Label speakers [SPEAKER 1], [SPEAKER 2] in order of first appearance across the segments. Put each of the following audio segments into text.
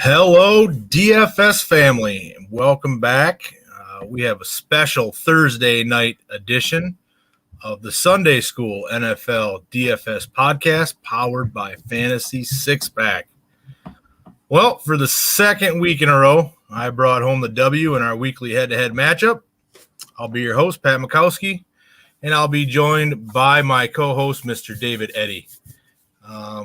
[SPEAKER 1] Hello, DFS family. Welcome back. We have a special Thursday night edition of the Sunday School NFL DFS podcast powered by Fantasy Six Pack. Well, for the second week in a row, I brought home the W in our weekly head-to-head matchup. I'll be your host, Pat Makowski, and I'll be joined by my co-host, Mr. David Eddy.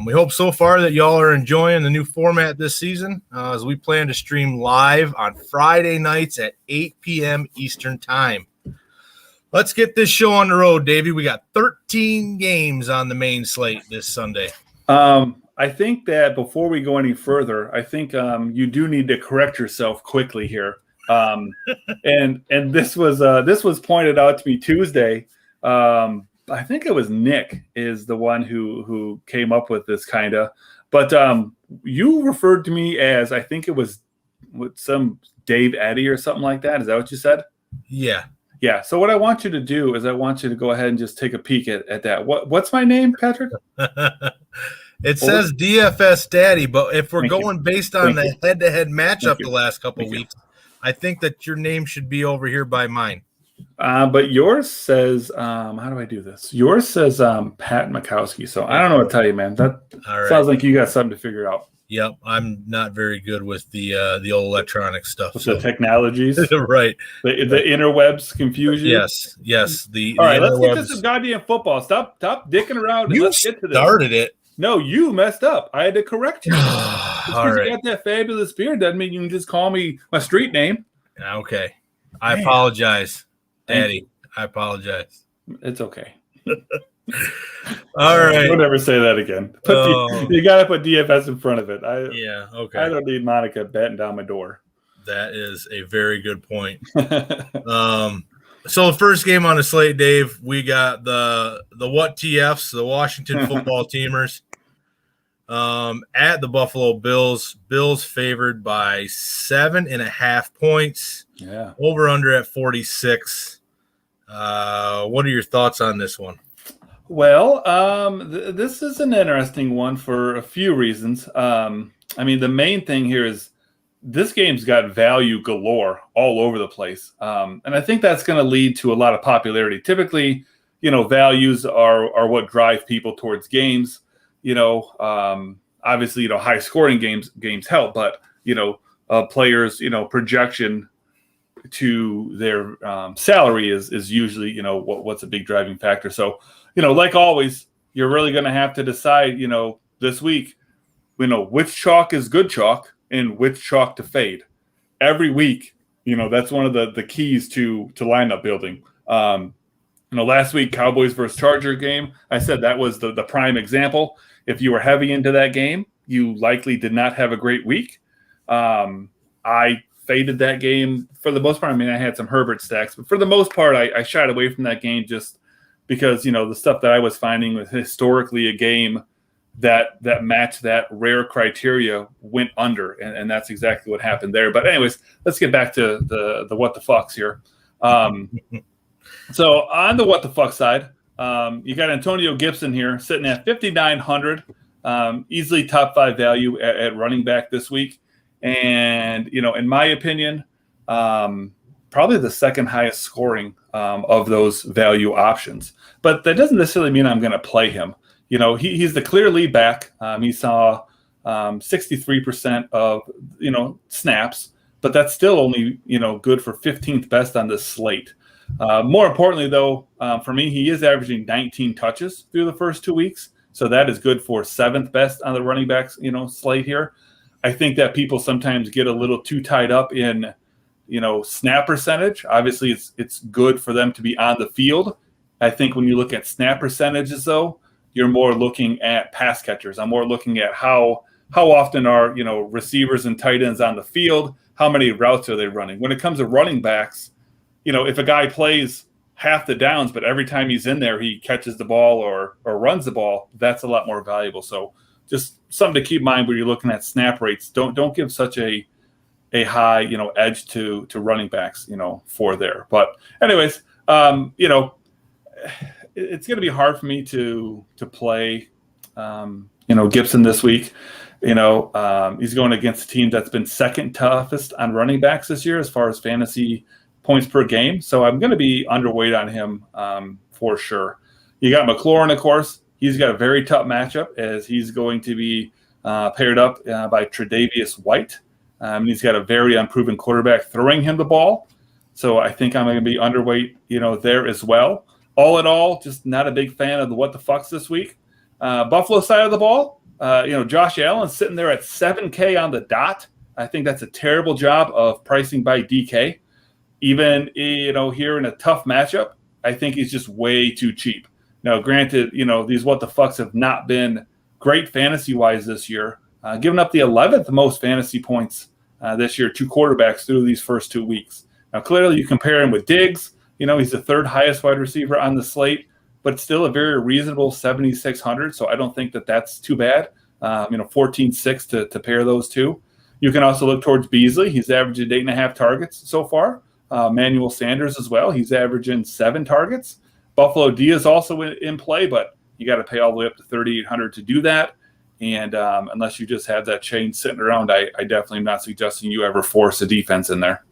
[SPEAKER 1] We hope so far that y'all are enjoying the new format this season as we plan to stream live on Friday nights at 8 p.m. Eastern Time. Let's get this show on the road, Davey. We got 13 games on the main slate this Sunday.
[SPEAKER 2] I think that before we go any further, I think you do need to correct yourself quickly here. And this was pointed out to me Tuesday. I think it was Nick is the one who came up with this kind of, but you referred to me as, I think it was with some Dave Eddy or something like that. Is that what you said?
[SPEAKER 1] Yeah.
[SPEAKER 2] Yeah. So what I want you to do is I want you to go ahead and just take a peek at that. What's my name, Patrick?
[SPEAKER 1] It says DFS Daddy, but if we're going based on the
[SPEAKER 2] you.
[SPEAKER 1] head-to-head matchup the last couple
[SPEAKER 2] Thank
[SPEAKER 1] weeks, I think that your name should be over here by mine.
[SPEAKER 2] But yours says, how do I do this? Yours says Pat Makowski. So I don't know what to tell you, man. That sounds like you got something to figure out.
[SPEAKER 1] Yep, I'm not very good with the old electronic stuff.
[SPEAKER 2] With the technologies,
[SPEAKER 1] right?
[SPEAKER 2] The interwebs confuse you.
[SPEAKER 1] Yes.
[SPEAKER 2] All right, let's get to some goddamn football. Stop dicking around. And let's get to this.
[SPEAKER 1] Started it.
[SPEAKER 2] No, you messed up. I had to correct you. Just
[SPEAKER 1] All
[SPEAKER 2] because
[SPEAKER 1] right.
[SPEAKER 2] you got that fabulous beard doesn't mean you can just call me my street name.
[SPEAKER 1] Okay, I apologize, Daddy. I apologize.
[SPEAKER 2] It's okay.
[SPEAKER 1] All right.
[SPEAKER 2] Don't ever say that again. You got to put DFS in front of it.
[SPEAKER 1] Okay.
[SPEAKER 2] I don't need Monica batting down my door.
[SPEAKER 1] That is a very good point. So the first game on the slate, Dave, we got the What TFs, the Washington Football Teamers, at the Buffalo Bills. Bills favored by 7.5 points.
[SPEAKER 2] Yeah.
[SPEAKER 1] Over under at 46. What are your thoughts on this one?
[SPEAKER 2] Well, this is an interesting one for a few reasons. I mean, the main thing here is this game's got value galore all over the place. And I think that's going to lead to a lot of popularity. Typically, values are what drive people towards games. Obviously, high scoring games help, but, players, projection to their salary is usually, what's a big driving factor. So, like always, you're really going to have to decide, this week, which chalk is good chalk and which chalk to fade. Every week, that's one of the keys to lineup building. Last week, Cowboys versus Charger game, I said that was the prime example. If you were heavy into that game, you likely did not have a great week. I faded that game for the most part. I mean, I had some Herbert stacks, but for the most part, I shied away from that game just because, the stuff that I was finding was historically a game that matched that rare criteria went under, and that's exactly what happened there. But anyways, let's get back to the what the fucks here. So on the what the fuck side, you got Antonio Gibson here sitting at 5,900, easily top 5 value at running back this week. And, in my opinion, probably the second highest scoring of those value options. But that doesn't necessarily mean I'm going to play him. He's the clear lead back. He saw 63% of, snaps, but that's still only, good for 15th best on this slate. More importantly, though, for me, he is averaging 19 touches through the first 2 weeks. So that is good for 7th best on the running backs, slate here. I think that people sometimes get a little too tied up in, snap percentage. Obviously, it's good for them to be on the field. I think when you look at snap percentages, though, you're more looking at pass catchers. I'm more looking at how often are, receivers and tight ends on the field, how many routes are they running. When it comes to running backs, if a guy plays half the downs, but every time he's in there, he catches the ball or runs the ball, that's a lot more valuable. So just something to keep in mind when you're looking at snap rates. Don't give such a high, edge to running backs, for there. But anyways, it's going to be hard for me to play, Gibson this week. He's going against a team that's been second toughest on running backs this year as far as fantasy points per game. So I'm going to be underweight on him for sure. You got McLaurin, of course. He's got a very tough matchup as he's going to be paired up by Tre'Davious White. He's got a very unproven quarterback throwing him the ball. So I think I'm going to be underweight, there as well. All in all, just not a big fan of the what the fucks this week. Buffalo side of the ball, Josh Allen's sitting there at 7K on the dot. I think that's a terrible job of pricing by DK. Even, here in a tough matchup, I think he's just way too cheap. Now, granted, these what the fucks have not been great fantasy-wise this year, giving up the 11th most fantasy points this year to quarterbacks through these first 2 weeks. Now, clearly, you compare him with Diggs. He's the third highest wide receiver on the slate, but still a very reasonable 7,600. So I don't think that that's too bad. 14.6 to pair those two. You can also look towards Beasley. He's averaging 8.5 targets so far. Manuel Sanders as well. He's averaging 7 targets. Buffalo D is also in play, but you got to pay all the way up to 3,800 to do that. And unless you just have that chain sitting around, I definitely am not suggesting you ever force a defense in there.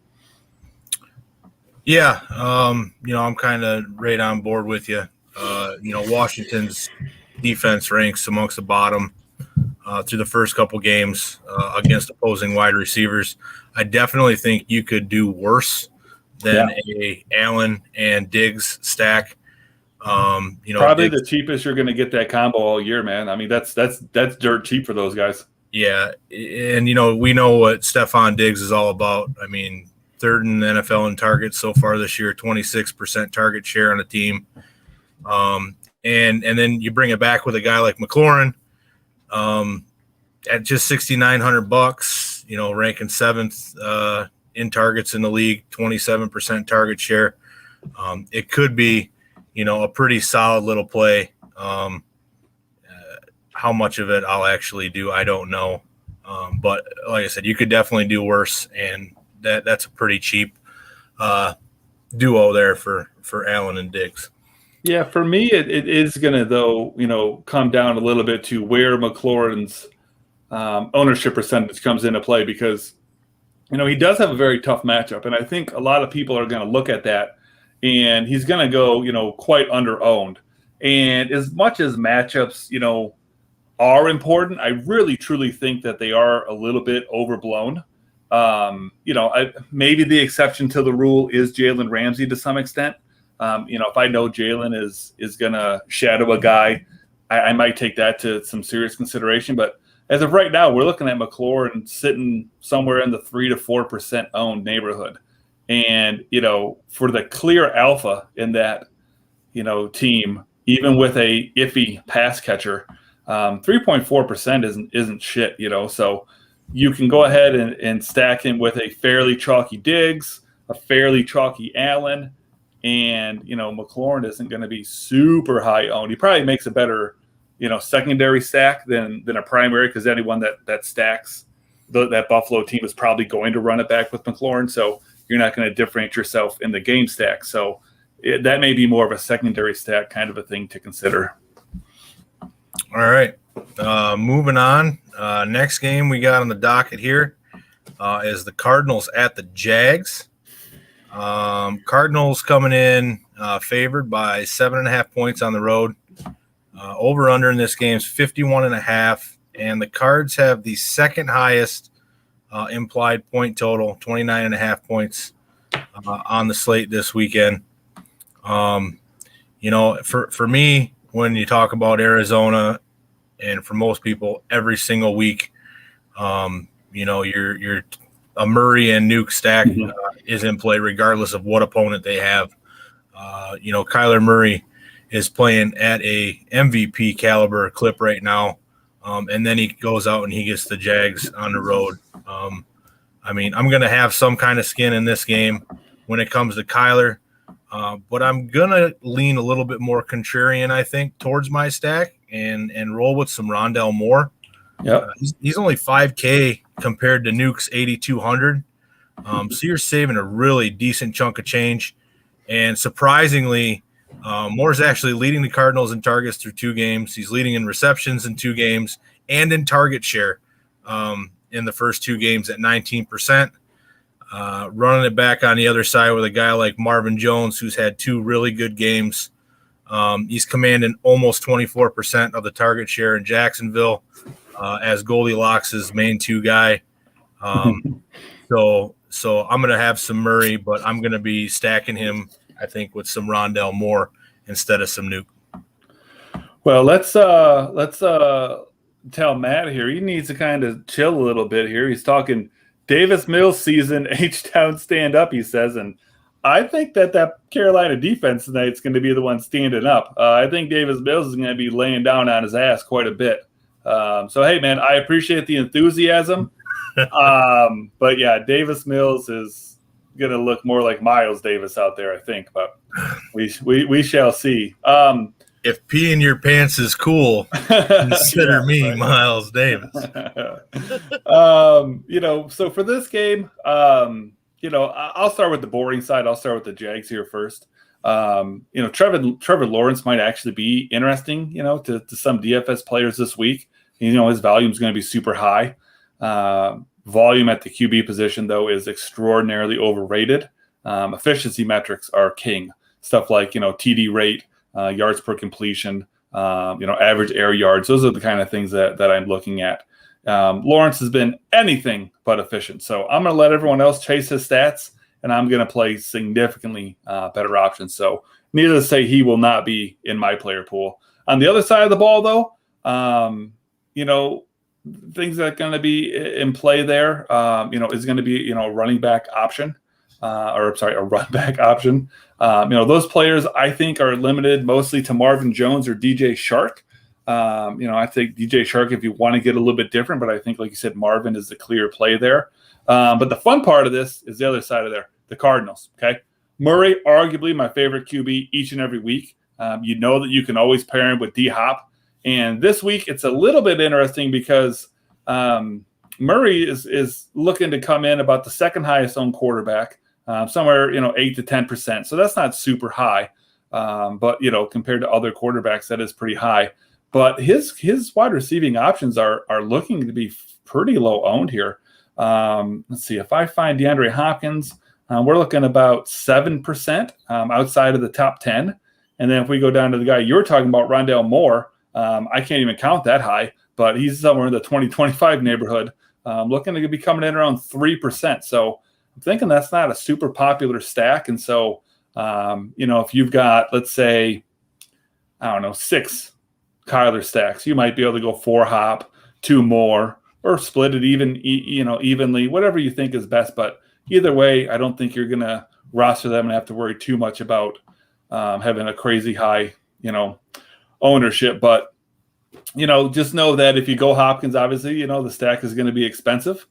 [SPEAKER 1] Yeah, I'm kind of right on board with you. Washington's defense ranks amongst the bottom through the first couple games against opposing wide receivers. I definitely think you could do worse than a Allen and Diggs stack.
[SPEAKER 2] Probably Diggs, the cheapest you're going to get that combo all year, man. I mean, that's dirt cheap for those guys.
[SPEAKER 1] Yeah, and we know what Stephon Diggs is all about. I mean, third in the NFL in targets so far this year, 26% target share on a team. And then you bring it back with a guy like McLaurin at just $6,900, ranking 7th in targets in the league, 27% target share. It could be, a pretty solid little play. How much of it I'll actually do, I don't know. But like I said, you could definitely do worse, and that's a pretty cheap duo there for Allen and Diggs.
[SPEAKER 2] Yeah, for me, it is going to, though, come down a little bit to where McLaurin's ownership percentage comes into play because, he does have a very tough matchup. And I think a lot of people are going to look at that, and he's going to go, quite under-owned. And as much as matchups, are important, I really, truly think that they are a little bit overblown. Maybe the exception to the rule is Jalen Ramsey to some extent. If I know Jalen is going to shadow a guy, I might take that to some serious consideration. But as of right now, we're looking at McLaurin sitting somewhere in the 3 to 4% owned neighborhood. And, for the clear alpha in that, team, even with a iffy pass catcher, 3.4% isn't shit, so you can go ahead and stack him with a fairly chalky Diggs, a fairly chalky Allen, and, McLaurin isn't going to be super high owned. He probably makes a better, secondary stack than a primary because anyone that stacks that Buffalo team is probably going to run it back with McLaurin, so you're not going to differentiate yourself in the game stack. So that may be more of a secondary stack kind of a thing to consider.
[SPEAKER 1] All right, moving on. Next game we got on the docket here is the Cardinals at the Jags. Cardinals coming in favored by 7.5 points on the road. Over under in this game is 51.5, and the Cards have the second highest implied point total, 29.5 points on the slate this weekend. For me, when you talk about Arizona, and for most people, every single week, you're a Murray and Nuke stack is in play regardless of what opponent they have. Kyler Murray is playing at a MVP caliber clip right now, and then he goes out and he gets the Jags on the road. I'm going to have some kind of skin in this game when it comes to Kyler, but I'm going to lean a little bit more contrarian, I think, towards my stack and roll with some Rondale Moore.
[SPEAKER 2] Yep.
[SPEAKER 1] He's only 5K compared to Nuke's 8,200. So you're saving a really decent chunk of change. And surprisingly, Moore's actually leading the Cardinals in targets through 2 games. He's leading in receptions in 2 games and in target share in the first 2 games at 19%. Running it back on the other side with a guy like Marvin Jones, who's had 2 really good games. He's commanding almost 24% of the target share in Jacksonville as Goldilocks' main 2 guy. So I'm going to have some Murray, but I'm going to be stacking him, I think, with some Rondale Moore instead of some Nuke.
[SPEAKER 2] Well, let's tell Matt here. He needs to kind of chill a little bit here. He's talking Davis Mills season, H-Town stand up, he says, and I think that Carolina defense tonight is going to be the one standing up. I think Davis Mills is going to be laying down on his ass quite a bit. So, hey, man, I appreciate the enthusiasm. But, yeah, Davis Mills is going to look more like Miles Davis out there, I think. But we shall see.
[SPEAKER 1] If peeing your pants is cool, consider me Miles Davis.
[SPEAKER 2] So for this game, I'll start with the boring side. I'll start with the Jags here first. Trevor Lawrence might actually be interesting, to some DFS players this week. His volume is going to be super high. Volume at the QB position, though, is extraordinarily overrated. Efficiency metrics are king. Stuff like, TD rate, yards per completion, average air yards. Those are the kind of things that I'm looking at. Lawrence has been anything but efficient. So I'm going to let everyone else chase his stats, and I'm going to play significantly better options. So needless to say, he will not be in my player pool. On the other side of the ball, though, things that are going to be in play there, is going to be, a running back option. A run back option. Those players I think are limited mostly to Marvin Jones or DJ Shark. I think DJ Shark if you want to get a little bit different, but I think, like you said, Marvin is the clear play there. But the fun part of this is the other side of there, the Cardinals. Okay, Murray, arguably my favorite QB each and every week. That you can always pair him with D-Hop. And this week it's a little bit interesting because Murray is looking to come in about the second highest owned quarterback. Somewhere, 8 to 10%. So that's not super high. But, compared to other quarterbacks, that is pretty high. But his wide receiving options are looking to be pretty low owned here. Let's see. If I find DeAndre Hopkins, we're looking about 7% outside of the top 10. And then if we go down to the guy you're talking about, Rondale Moore, I can't even count that high, but he's somewhere in the 20-25 neighborhood, looking to be coming in around 3%. So I'm thinking that's not a super popular stack. And so, if you've got, let's say, 6 Kyler stacks, you might be able to go 4 Hop, 2 more, or split it evenly, whatever you think is best. But either way, I don't think you're going to roster them and have to worry too much about having a crazy high, ownership. But, just know that if you go Hopkins, obviously, the stack is going to be expensive.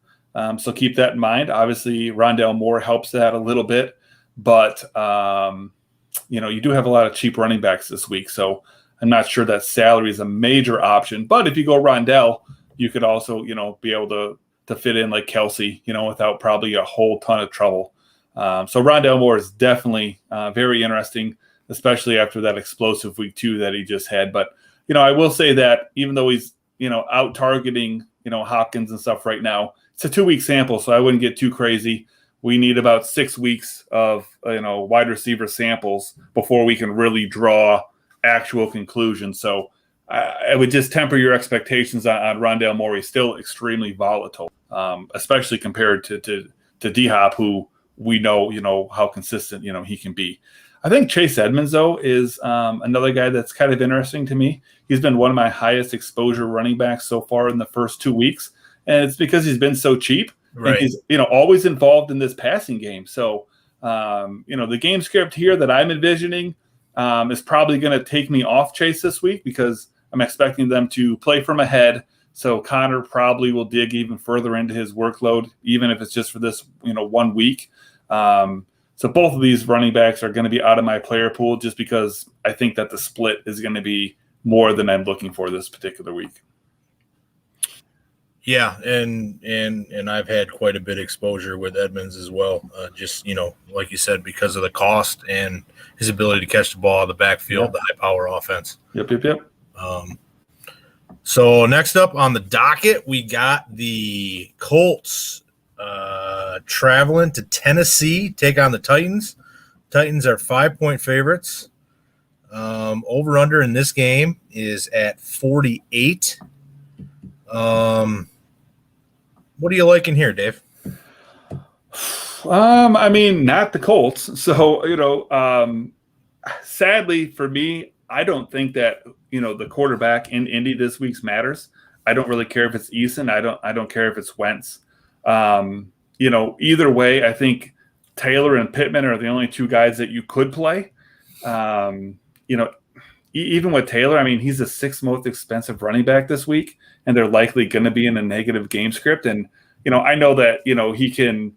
[SPEAKER 2] So keep that in mind. Obviously, Rondale Moore helps that a little bit. But, you do have a lot of cheap running backs this week. So I'm not sure that salary is a major option. But if you go Rondale, you could also, be able to fit in like Kelsey, without probably a whole ton of trouble. So Rondale Moore is definitely very interesting, especially after that explosive week 2 that he just had. But, I will say that even though he's, out targeting, Hopkins and stuff right now, it's a 2-week sample, so I wouldn't get too crazy. We need about 6 weeks of, wide receiver samples before we can really draw actual conclusions. So I would just temper your expectations on Rondale Moore. He's still extremely volatile, especially compared to D-Hop, who we know, how consistent, he can be. I think Chase Edmonds, though, is another guy that's kind of interesting to me. He's been one of my highest exposure running backs so far in the first 2 weeks. And it's because he's been so cheap. Right. And he's, always involved in this passing game. So, the game script here that I'm envisioning is probably going to take me off Chase this week because I'm expecting them to play from ahead. So Connor probably will dig even further into his workload, even if it's just for this, 1 week. So both of these running backs are going to be out of my player pool just because I think that the split is going to be more than I'm looking for this particular week.
[SPEAKER 1] Yeah, and I've had quite a bit of exposure with Edmonds as well. Just, like you said, because of the cost and his ability to catch the ball out of the backfield, the high-power offense.
[SPEAKER 2] Yep.
[SPEAKER 1] So next up on the docket, we got the Colts traveling to Tennessee, take on the Titans. Titans are 5-point favorites. Over-under in this game is at 48. What do you like in here, Dave?
[SPEAKER 2] I mean, not the Colts. So, sadly for me, I don't think that, the quarterback in Indy this week's matters. I don't really care if it's Eason. I don't care if it's Wentz. Either way, I think Taylor and Pittman are the only two guys that you could play. Even with Taylor, I mean, he's the sixth most expensive running back this week, and they're likely going to be in a negative game script. And, I know that, he can,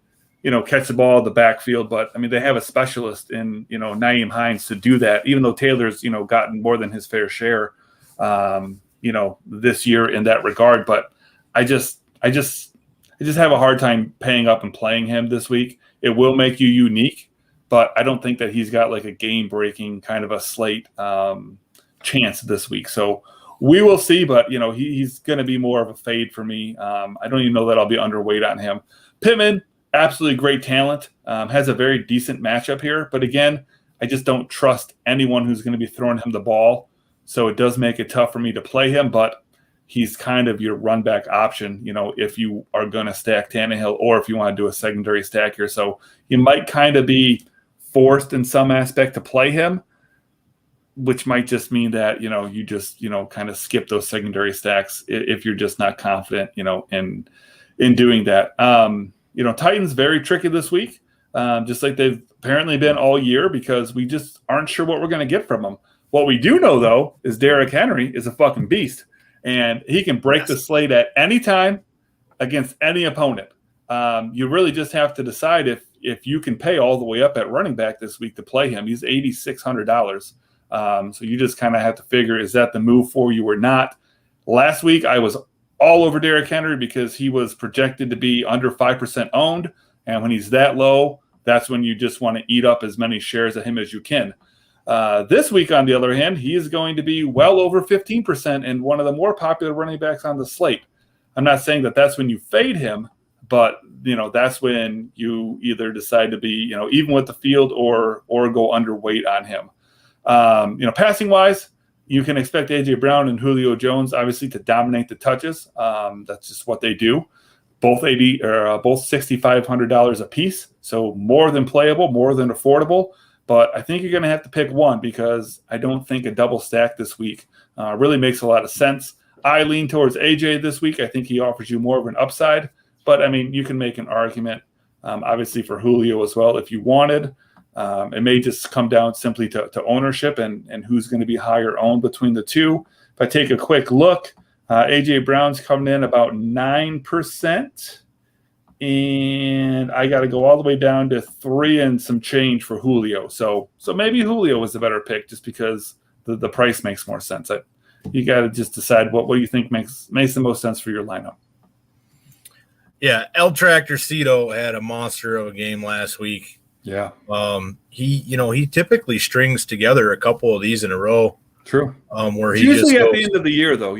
[SPEAKER 2] catch the ball in the backfield, but I mean, they have a specialist in, Nyheim Hines to do that, even though Taylor's, gotten more than his fair share, this year in that regard. But I just have a hard time paying up and playing him this week. It will make you unique, but I don't think that he's got like a game-breaking kind of a slate chance this week. So we will see, but, he's going to be more of a fade for me. I don't even know that I'll be underweight on him. Pittman, absolutely great talent, has a very decent matchup here. But again, I just don't trust anyone who's going to be throwing him the ball. So it does make it tough for me to play him, but he's kind of your run back option, if you are going to stack Tannehill or if you want to do a secondary stack here. So you might kind of be forced in some aspect to play him, which might just mean that, you just, kind of skip those secondary stacks if you're just not confident, in doing that. Titans very tricky this week, just like they've apparently been all year, because we just aren't sure what we're going to get from them. What we do know, though, is Derrick Henry is a fucking beast, and he can break the slate at any time against any opponent. You really just have to decide if you can pay all the way up at running back this week to play him. He's $8,600. So you just kind of have to figure, is that the move for you or not? Last week, I was all over Derrick Henry because he was projected to be under 5% owned. And when he's that low, that's when you just want to eat up as many shares of him as you can. This week, on the other hand, he is going to be well over 15% and one of the more popular running backs on the slate. I'm not saying that that's when you fade him, but, that's when you either decide to be, even with the field or go underweight on him. Passing wise, you can expect A.J. Brown and Julio Jones, obviously, to dominate the touches. That's just what they do. Both $6,500 a piece, so more than playable, more than affordable. But I think you're going to have to pick one, because I don't think a double stack this week really makes a lot of sense. I lean towards A.J. this week. I think he offers you more of an upside. But, I mean, you can make an argument, obviously, for Julio as well if you wanted. It may just come down simply to ownership and who's going to be higher owned between the two. If I take a quick look, A.J. Brown's coming in about 9%, and I got to go all the way down to 3 and some change for Julio. So maybe Julio was the better pick just because the price makes more sense. You got to just decide what you think makes the most sense for your lineup.
[SPEAKER 1] Yeah, El Tractorcito had a monster of a game last week.
[SPEAKER 2] Yeah.
[SPEAKER 1] He typically strings together a couple of these in a row.
[SPEAKER 2] True.
[SPEAKER 1] Where he
[SPEAKER 2] usually
[SPEAKER 1] just
[SPEAKER 2] at the end of the year, though,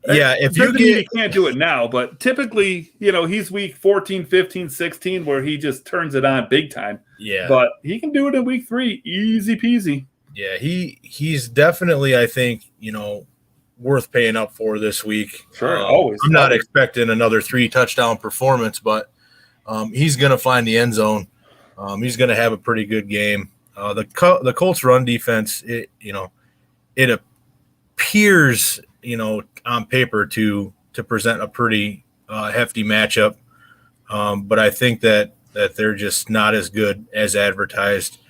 [SPEAKER 1] if
[SPEAKER 2] he can't do it now, but typically, he's week 14, 15, 16, where he just turns it on big time.
[SPEAKER 1] Yeah.
[SPEAKER 2] But he can do it in week 3, easy peasy.
[SPEAKER 1] Yeah, he's definitely, I think, worth paying up for this week.
[SPEAKER 2] Sure, always.
[SPEAKER 1] I'm not expecting another 3-touchdown performance, but he's going to find the end zone. He's going to have a pretty good game. The Colts run defense, it appears, on paper to present a pretty hefty matchup. But I think that they're just not as good as advertised.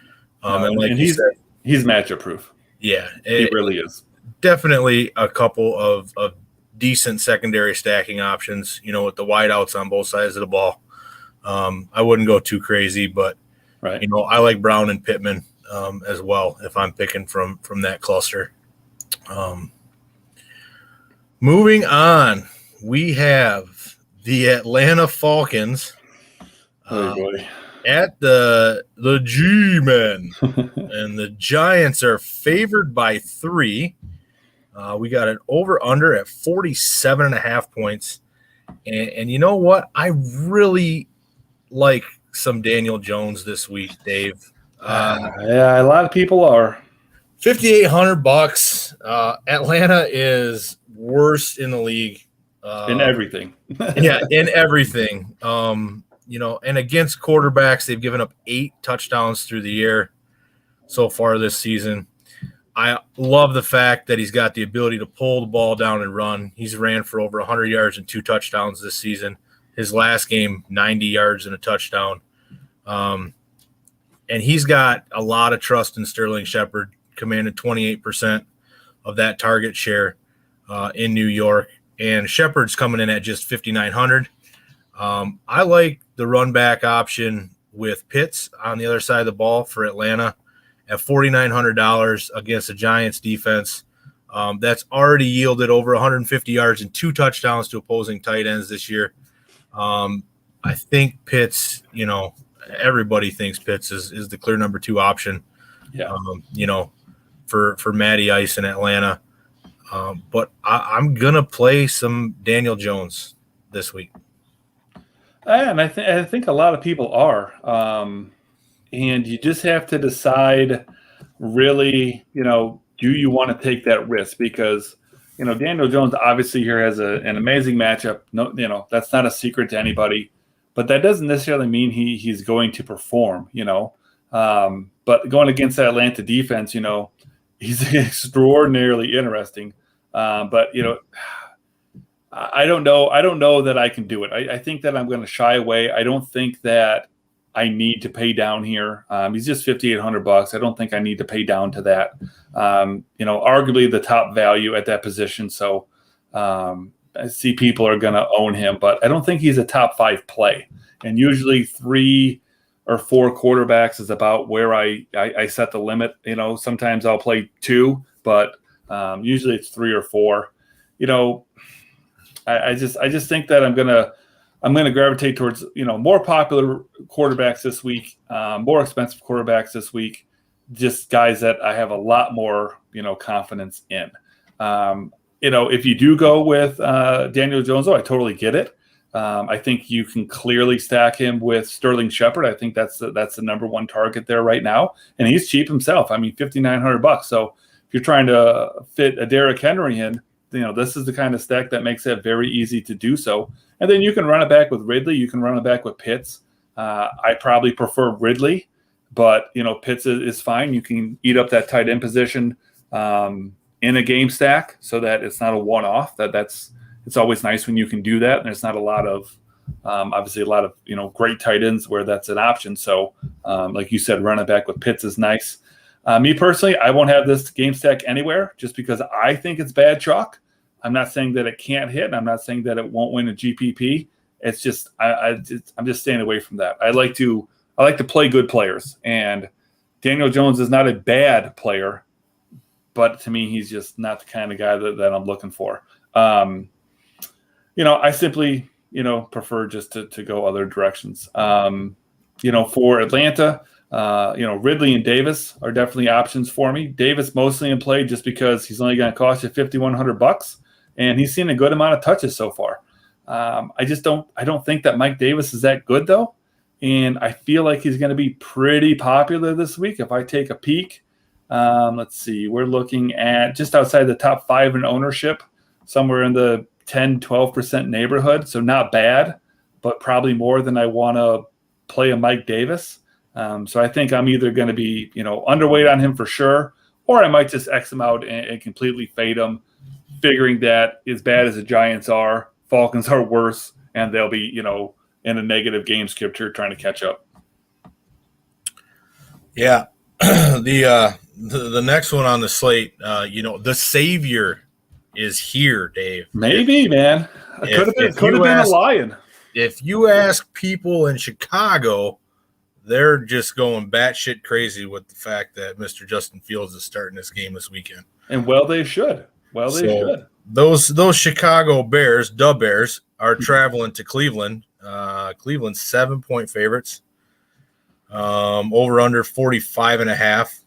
[SPEAKER 2] And he's matchup proof.
[SPEAKER 1] Yeah,
[SPEAKER 2] he really is.
[SPEAKER 1] Definitely a couple of decent secondary stacking options, with the wideouts on both sides of the ball. I wouldn't go too crazy, but
[SPEAKER 2] right.
[SPEAKER 1] I like Brown and Pittman as well if I'm picking from that cluster. Moving on, we have the Atlanta Falcons at the G-Men, and the Giants are favored by 3. We got an over-under at 47.5 points. And you know what? I really like some Daniel Jones this week, Dave.
[SPEAKER 2] Yeah, a lot of people are.
[SPEAKER 1] $5,800. Atlanta is worst in the league.
[SPEAKER 2] In everything.
[SPEAKER 1] Yeah, in everything. And against quarterbacks, they've given up 8 touchdowns through the air so far this season. I love the fact that he's got the ability to pull the ball down and run. He's ran for over 100 yards and 2 touchdowns this season. His last game, 90 yards and a touchdown. And he's got a lot of trust in Sterling Shepard, commanded 28% of that target share in New York. And Shepard's coming in at just 5,900. I like the run back option with Pitts on the other side of the ball for Atlanta at $4,900 against the Giants defense. That's already yielded over 150 yards and 2 touchdowns to opposing tight ends this year. I think Pitts, everybody thinks Pitts is the clear number 2 option.
[SPEAKER 2] Yeah.
[SPEAKER 1] For Matty Ice in Atlanta. But I'm going to play some Daniel Jones this week.
[SPEAKER 2] And I think a lot of people are. And you just have to decide really, do you want to take that risk? Because, Daniel Jones obviously here has an amazing matchup. No, that's not a secret to anybody. But that doesn't necessarily mean he's going to perform, But going against that Atlanta defense, he's extraordinarily interesting. But I don't know. I don't know that I can do it. I think that I'm going to shy away. I don't think that I need to pay down here. He's just $5,800. I don't think I need to pay down to that. Arguably the top value at that position. So I see people are going to own him, but I don't think he's a top 5 play. And usually 3 or 4 quarterbacks is about where I set the limit. Sometimes I'll play 2, but usually it's 3 or 4. I just think that I'm gonna gravitate towards more popular quarterbacks this week, more expensive quarterbacks this week, just guys that I have a lot more confidence in. If you do go with Daniel Jones, I totally get it. I think you can clearly stack him with Sterling Shepard. I think that's the number 1 target there right now, and he's cheap himself. I mean, $5,900. So if you're trying to fit a Derrick Henry in, this is the kind of stack that makes it very easy to do so. And then you can run it back with Ridley. You can run it back with Pitts. I probably prefer Ridley, but Pitts is fine. You can eat up that tight end position in a game stack so that it's not a one-off. It's always nice when you can do that. And there's not a lot of obviously a lot of great tight ends where that's an option. So like you said, run it back with Pitts is nice. Me personally, I won't have this game stack anywhere just because I think it's bad chalk. I'm not saying that it can't hit. I'm not saying that it won't win a GPP. It's just I'm just staying away from that. I like to play good players, and Daniel Jones is not a bad player, but to me, he's just not the kind of guy that I'm looking for. I simply prefer just to go other directions. For Atlanta. Ridley and Davis are definitely options for me. Davis mostly in play just because he's only going to cost you $5,100, and he's seen a good amount of touches so far. I don't think that Mike Davis is that good though, and I feel like he's going to be pretty popular this week. If I take a peek, let's see, we're looking at just outside the top 5 in ownership, somewhere in the 10-12% neighborhood. So not bad, but probably more than I want to play a Mike Davis. So I think I'm either going to be, underweight on him for sure, or I might just X him out and completely fade him, figuring that as bad as the Giants are, Falcons are worse, and they'll be, in a negative game scripture trying to catch up.
[SPEAKER 1] Yeah. The next one on the slate, the savior is here, Dave.
[SPEAKER 2] Maybe, man. Could have been a Lion.
[SPEAKER 1] If you ask people in Chicago, they're just going batshit crazy with the fact that Mr. Justin Fields is starting this game this weekend.
[SPEAKER 2] And they should. They should.
[SPEAKER 1] Those Chicago Bears, the Bears, are traveling to Cleveland. Cleveland's 7-point favorites. Over under 45.5.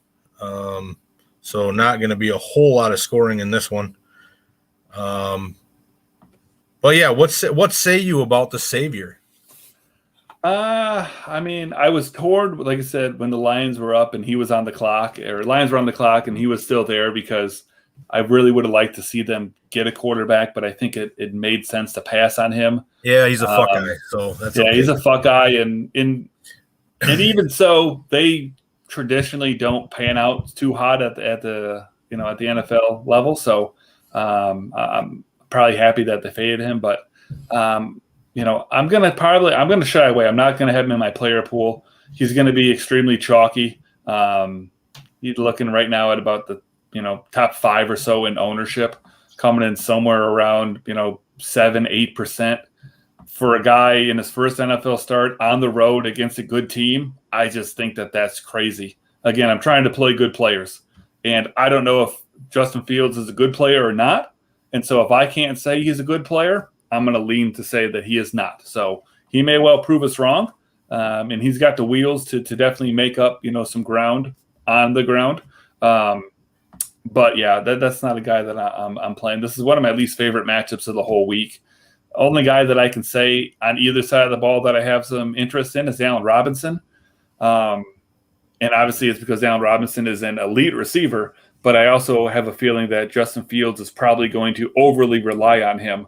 [SPEAKER 1] So not going to be a whole lot of scoring in this one. But yeah, what say you about the Savior?
[SPEAKER 2] I mean, I was torn, like I said, when the Lions were up and he was on the clock, or Lions were on the clock and he was still there, because I really would have liked to see them get a quarterback, but I think it made sense to pass on him.
[SPEAKER 1] Yeah, he's a fuck guy, so that's okay.
[SPEAKER 2] He's a fuck guy, and even so, they traditionally don't pan out too hot at the NFL level. So I'm probably happy that they faded him, but I'm gonna shy away. I'm not gonna have him in my player pool. He's gonna be extremely chalky. He's looking right now at about the top 5 or so in ownership, coming in somewhere around 7-8%. For a guy in his first NFL start on the road against a good team, I just think that that's crazy. Again, I'm trying to play good players, and I don't know if Justin Fields is a good player or not. And so if I can't say he's a good player, I'm going to lean to say that he is not. So he may well prove us wrong, and he's got the wheels to definitely make up some ground on the ground. But yeah, that's not a guy that I'm playing. This is one of my least favorite matchups of the whole week. Only guy that I can say on either side of the ball that I have some interest in is Allen Robinson. And obviously it's because Allen Robinson is an elite receiver, but I also have a feeling that Justin Fields is probably going to overly rely on him,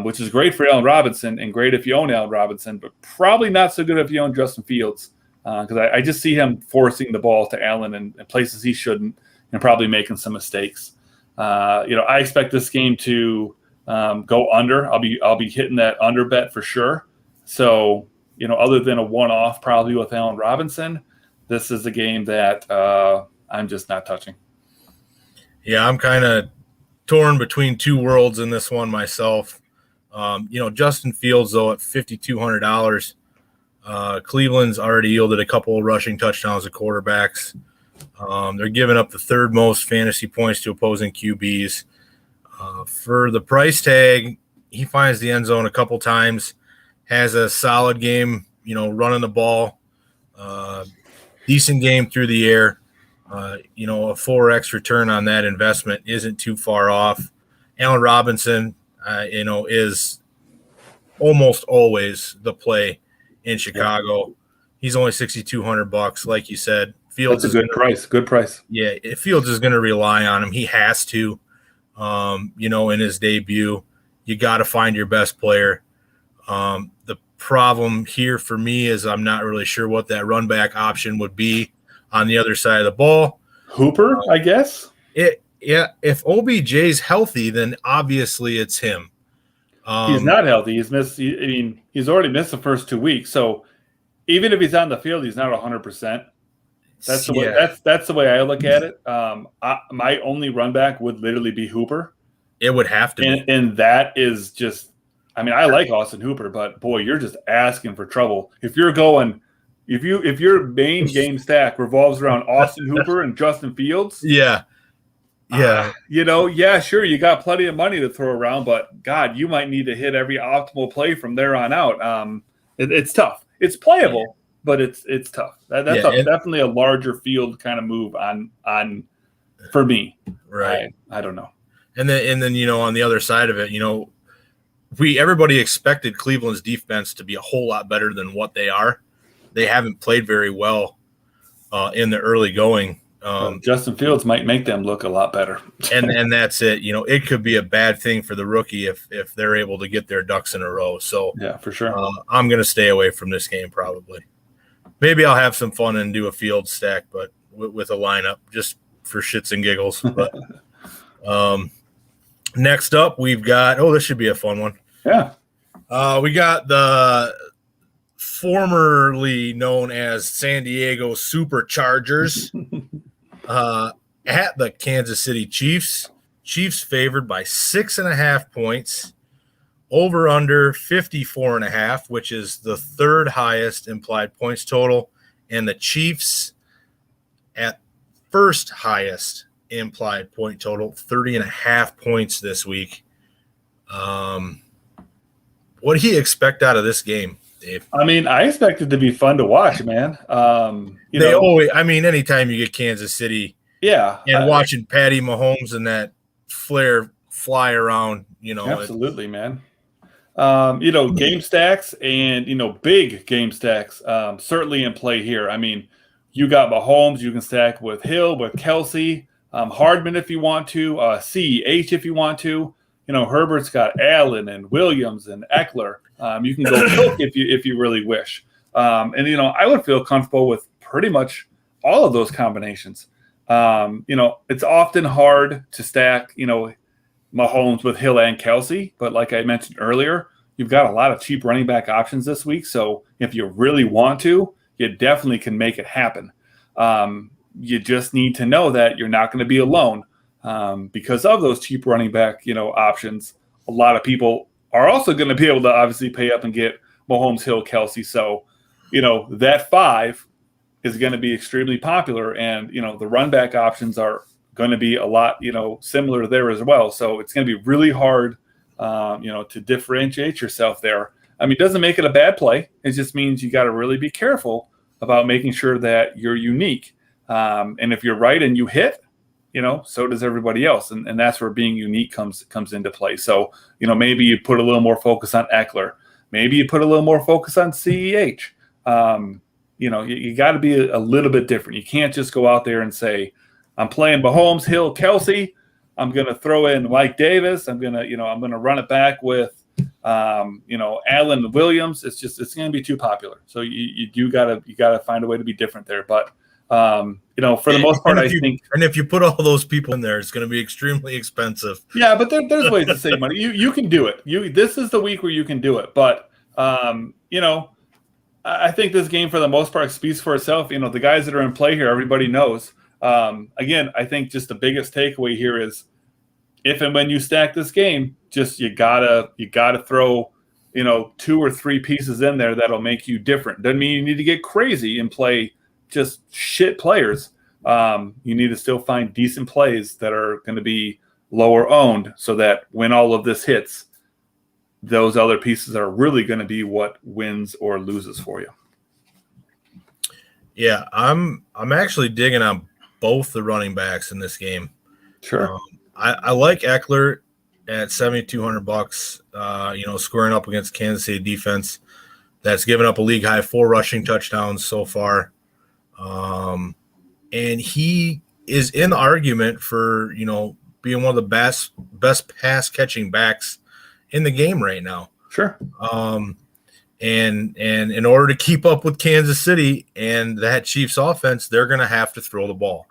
[SPEAKER 2] which is great for Allen Robinson and great if you own Allen Robinson, but probably not so good if you own Justin Fields, because I just see him forcing the ball to Allen in places he shouldn't and probably making some mistakes. I expect this game to go under. I'll be hitting that under bet for sure. So, other than a one-off probably with Allen Robinson, this is a game that I'm just not touching.
[SPEAKER 1] Yeah, I'm kind of torn between two worlds in this one myself. Justin Fields, though, at $5,200, Cleveland's already yielded a couple of rushing touchdowns to quarterbacks. They're giving up the third most fantasy points to opposing QBs. For the price tag, he finds the end zone a couple times, has a solid game, running the ball, decent game through the air. A 4X return on that investment isn't too far off. Allen Robinson, is almost always the play in Chicago. He's only $6,200, like you said. Fields
[SPEAKER 2] That's a good price. Good price.
[SPEAKER 1] Yeah, Fields is going to rely on him. He has to. In his debut, you got to find your best player. The problem here for me is I'm not really sure what that run back option would be on the other side of the ball.
[SPEAKER 2] Hooper, I guess.
[SPEAKER 1] If OBJ's healthy, then obviously it's him.
[SPEAKER 2] He's not healthy. He's missed. He's already missed the first 2 weeks. So even if he's on the field, he's not 100%. That's the way. That's the way I look at it. My only run back would literally be Hooper.
[SPEAKER 1] It would have to be.
[SPEAKER 2] And that is just. I like Austin Hooper, but boy, you're just asking for trouble. If you're going, if your main game stack revolves around Austin Hooper and Justin Fields,
[SPEAKER 1] yeah.
[SPEAKER 2] Sure, you got plenty of money to throw around, but God, you might need to hit every optimal play from there on out. It's tough. It's playable. But it's tough. That's definitely a larger field kind of move on for me.
[SPEAKER 1] Right.
[SPEAKER 2] I don't know.
[SPEAKER 1] And then on the other side of it, everybody expected Cleveland's defense to be a whole lot better than what they are. They haven't played very well in the early going.
[SPEAKER 2] Justin Fields might make them look a lot better.
[SPEAKER 1] and that's it. It could be a bad thing for the rookie if they're able to get their ducks in a row. So
[SPEAKER 2] yeah, for sure.
[SPEAKER 1] I'm going to stay away from this game probably. Maybe I'll have some fun and do a field stack, but with a lineup just for shits and giggles. But next up, we've got this should be a fun one.
[SPEAKER 2] Yeah,
[SPEAKER 1] we got the formerly known as San Diego Superchargers at the Kansas City Chiefs. Chiefs favored by 6.5 points. Over under 54.5, which is the third highest implied points total, and the Chiefs at first highest implied point total, 30.5 points this week. What do you expect out of this game, Dave?
[SPEAKER 2] I expect it to be fun to watch, man.
[SPEAKER 1] Anytime you get Kansas City
[SPEAKER 2] Yeah.
[SPEAKER 1] And watching Patty Mahomes and that flare fly around,
[SPEAKER 2] Absolutely, man. Game stacks and, big game stacks certainly in play here. I mean, you got Mahomes, you can stack with Hill, with Kelsey, Hardman if you want to, CEH if you want to. Herbert's got Allen and Williams and Eckler. You can go Cook if you really wish. I would feel comfortable with pretty much all of those combinations. It's often hard to stack, Mahomes with Hill and Kelsey, but like I mentioned earlier, you've got a lot of cheap running back options this week. So if you really want to, you definitely can make it happen. You just need to know that you're not going to be alone because of those cheap running back, options. A lot of people are also going to be able to obviously pay up and get Mahomes, Hill, Kelsey. So, that 5 is going to be extremely popular, and the run back options are going to be a lot, similar there as well. So it's going to be really hard, to differentiate yourself there. I mean, it doesn't make it a bad play. It just means you got to really be careful about making sure that you're unique. And if you're right and you hit, so does everybody else. And that's where being unique comes into play. So, maybe you put a little more focus on Eckler. Maybe you put a little more focus on CEH. You got to be a little bit different. You can't just go out there and say, I'm playing Mahomes, Hill, Kelsey. I'm going to throw in Mike Davis. I'm going to run it back with, Allen Williams. It's going to be too popular. So you gotta find a way to be different there. But, for the most part, I think.
[SPEAKER 1] And if you put all those people in there, it's going to be extremely expensive.
[SPEAKER 2] Yeah, but there's ways to save money. You can do it. This is the week where you can do it. But, I think this game for the most part speaks for itself. The guys that are in play here, everybody knows. Again, I think just the biggest takeaway here is if and when you stack this game, just you gotta throw 2 or 3 pieces in there that'll make you different. Doesn't mean you need to get crazy and play just shit players. You need to still find decent plays that are going to be lower owned, so that when all of this hits, those other pieces are really going to be what wins or loses for you.
[SPEAKER 1] Yeah, I'm actually digging on both the running backs in this game.
[SPEAKER 2] Sure.
[SPEAKER 1] I like Eckler at $7,200. Squaring up against Kansas City defense that's given up a league high 4 rushing touchdowns so far, and he is in the argument for being one of the best pass catching backs in the game right now.
[SPEAKER 2] Sure.
[SPEAKER 1] And in order to keep up with Kansas City and that Chiefs offense, they're going to have to throw the ball.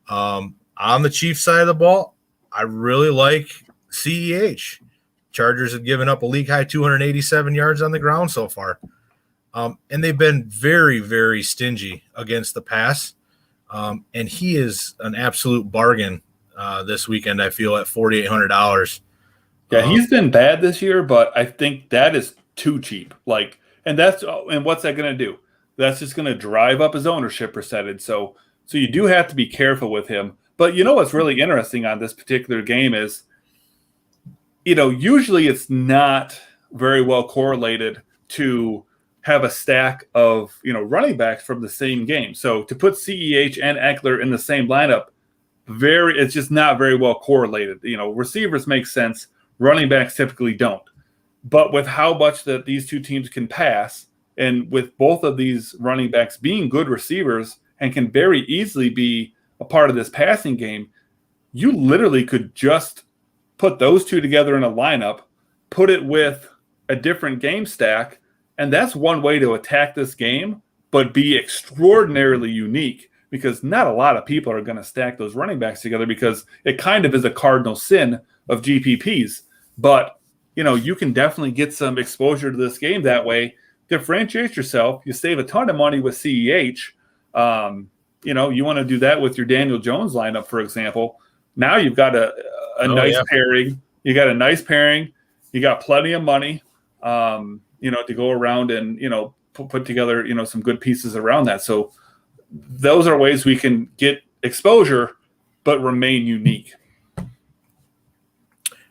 [SPEAKER 1] On the Chiefs side of the ball, I really like CEH. Chargers have given up a league high 287 yards on the ground so far. And they've been very, very stingy against the pass. And he is an absolute bargain this weekend, I feel, at $4,800.
[SPEAKER 2] Yeah, he's been bad this year, but I think that is too cheap. And what's that going to do? That's just going to drive up his ownership percentage. So you do have to be careful with him. But what's really interesting on this particular game is, usually it's not very well correlated to have a stack of, running backs from the same game. So to put CEH and Eckler in the same lineup, it's just not very well correlated. Receivers make sense. Running backs typically don't. But with how much that these two teams can pass, and with both of these running backs being good receivers and can very easily be a part of this passing game, you literally could just put those two together in a lineup, put it with a different game stack, and that's one way to attack this game, but be extraordinarily unique, because not a lot of people are going to stack those running backs together, because it kind of is a cardinal sin of GPPs. But, you can definitely get some exposure to this game that way. Differentiate yourself. You save a ton of money with CEH. You want to do that with your Daniel Jones lineup, for example. Now you've got a nice pairing. You got a nice pairing. You got plenty of money, to go around and, put together, some good pieces around that. So those are ways we can get exposure, but remain unique.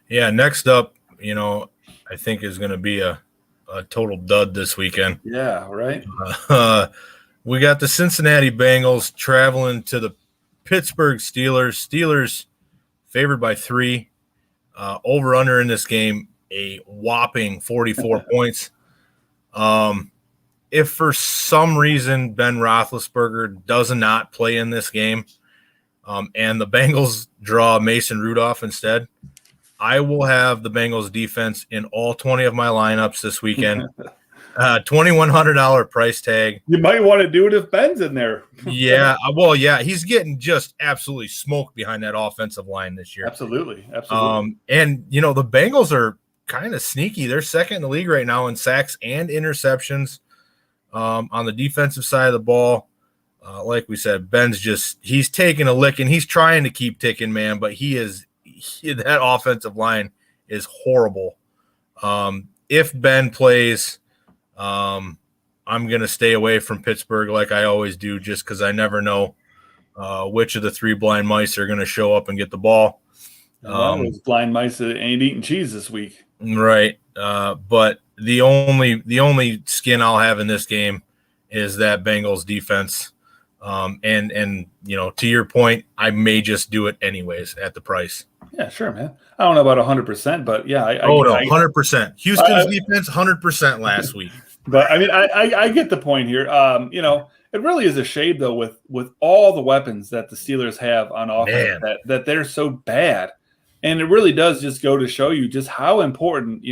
[SPEAKER 1] Yeah. Next up, I think is going to be a total dud this weekend.
[SPEAKER 2] Yeah. Right.
[SPEAKER 1] We got the Cincinnati Bengals traveling to the Pittsburgh Steelers. Steelers favored by 3. Over under in this game, a whopping 44 points. If for some reason Ben Roethlisberger does not play in this game, and the Bengals draw Mason Rudolph instead, I will have the Bengals defense in all 20 of my lineups this weekend. $2,100 price tag.
[SPEAKER 2] You might want to do it if Ben's in there.
[SPEAKER 1] Yeah, well, yeah, he's getting just absolutely smoked behind that offensive line this year.
[SPEAKER 2] Absolutely.
[SPEAKER 1] And the Bengals are kind of sneaky. They're second in the league right now in sacks and interceptions. On the defensive side of the ball, like we said, Ben's he's taking a licking. He's trying to keep ticking, man, but that offensive line is horrible. If Ben plays, I'm going to stay away from Pittsburgh like I always do, just because I never know which of the 3 blind mice are going to show up and get the ball.
[SPEAKER 2] Those blind mice that ain't eating cheese this week.
[SPEAKER 1] Right. But the only skin I'll have in this game is that Bengals defense. And to your point, I may just do it anyways at the price.
[SPEAKER 2] Yeah, sure, man. I don't know about 100%, but yeah.
[SPEAKER 1] 100%. Houston's defense, 100% last week.
[SPEAKER 2] But I mean, I get the point here. It really is a shame though with all the weapons that the Steelers have on offense that they're so bad, and it really does just go to show you just how important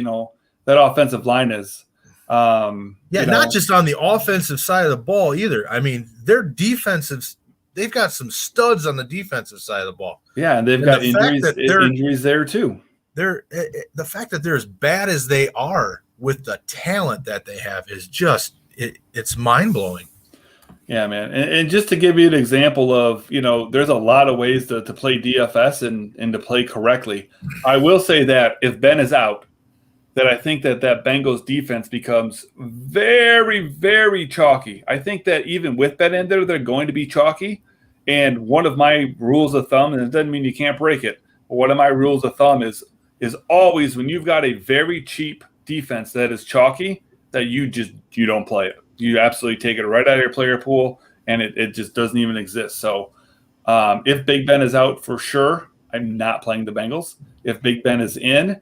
[SPEAKER 2] that offensive line is.
[SPEAKER 1] Not just on the offensive side of the ball either. I mean, their defensive. They've got some studs on the defensive side of the ball.
[SPEAKER 2] Yeah, and they've got injuries there too.
[SPEAKER 1] The fact that they're as bad as they are with the talent that they have is just it's mind-blowing.
[SPEAKER 2] Yeah, man. And just to give you an example of, there's a lot of ways to play DFS and to play correctly. I will say that if Ben is out, that I think that Bengals defense becomes very, very chalky. I think that even with Ben in there, they're going to be chalky. And one of my rules of thumb, and it doesn't mean you can't break it, but one of my rules of thumb is always when you've got a very cheap defense that is chalky, that you don't play it. You absolutely take it right out of your player pool, and it just doesn't even exist. So if Big Ben is out for sure, I'm not playing the Bengals. If Big Ben is in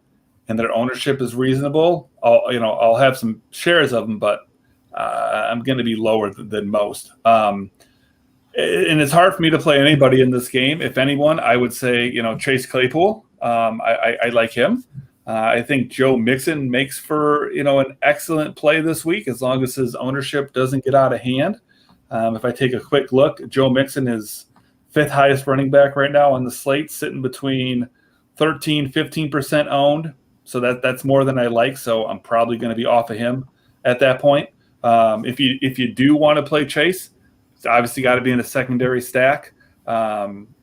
[SPEAKER 2] and their ownership is reasonable, I'll have some shares of them, but I'm going to be lower than most. And it's hard for me to play anybody in this game. If anyone, I would say Chase Claypool. I like him. I think Joe Mixon makes for an excellent play this week as long as his ownership doesn't get out of hand. If I take a quick look, Joe Mixon is 5th highest running back right now on the slate, sitting between 13-15% owned. So that's more than I like. So I'm probably going to be off of him at that point. If you do want to play Chase, it's obviously got to be in a secondary stack.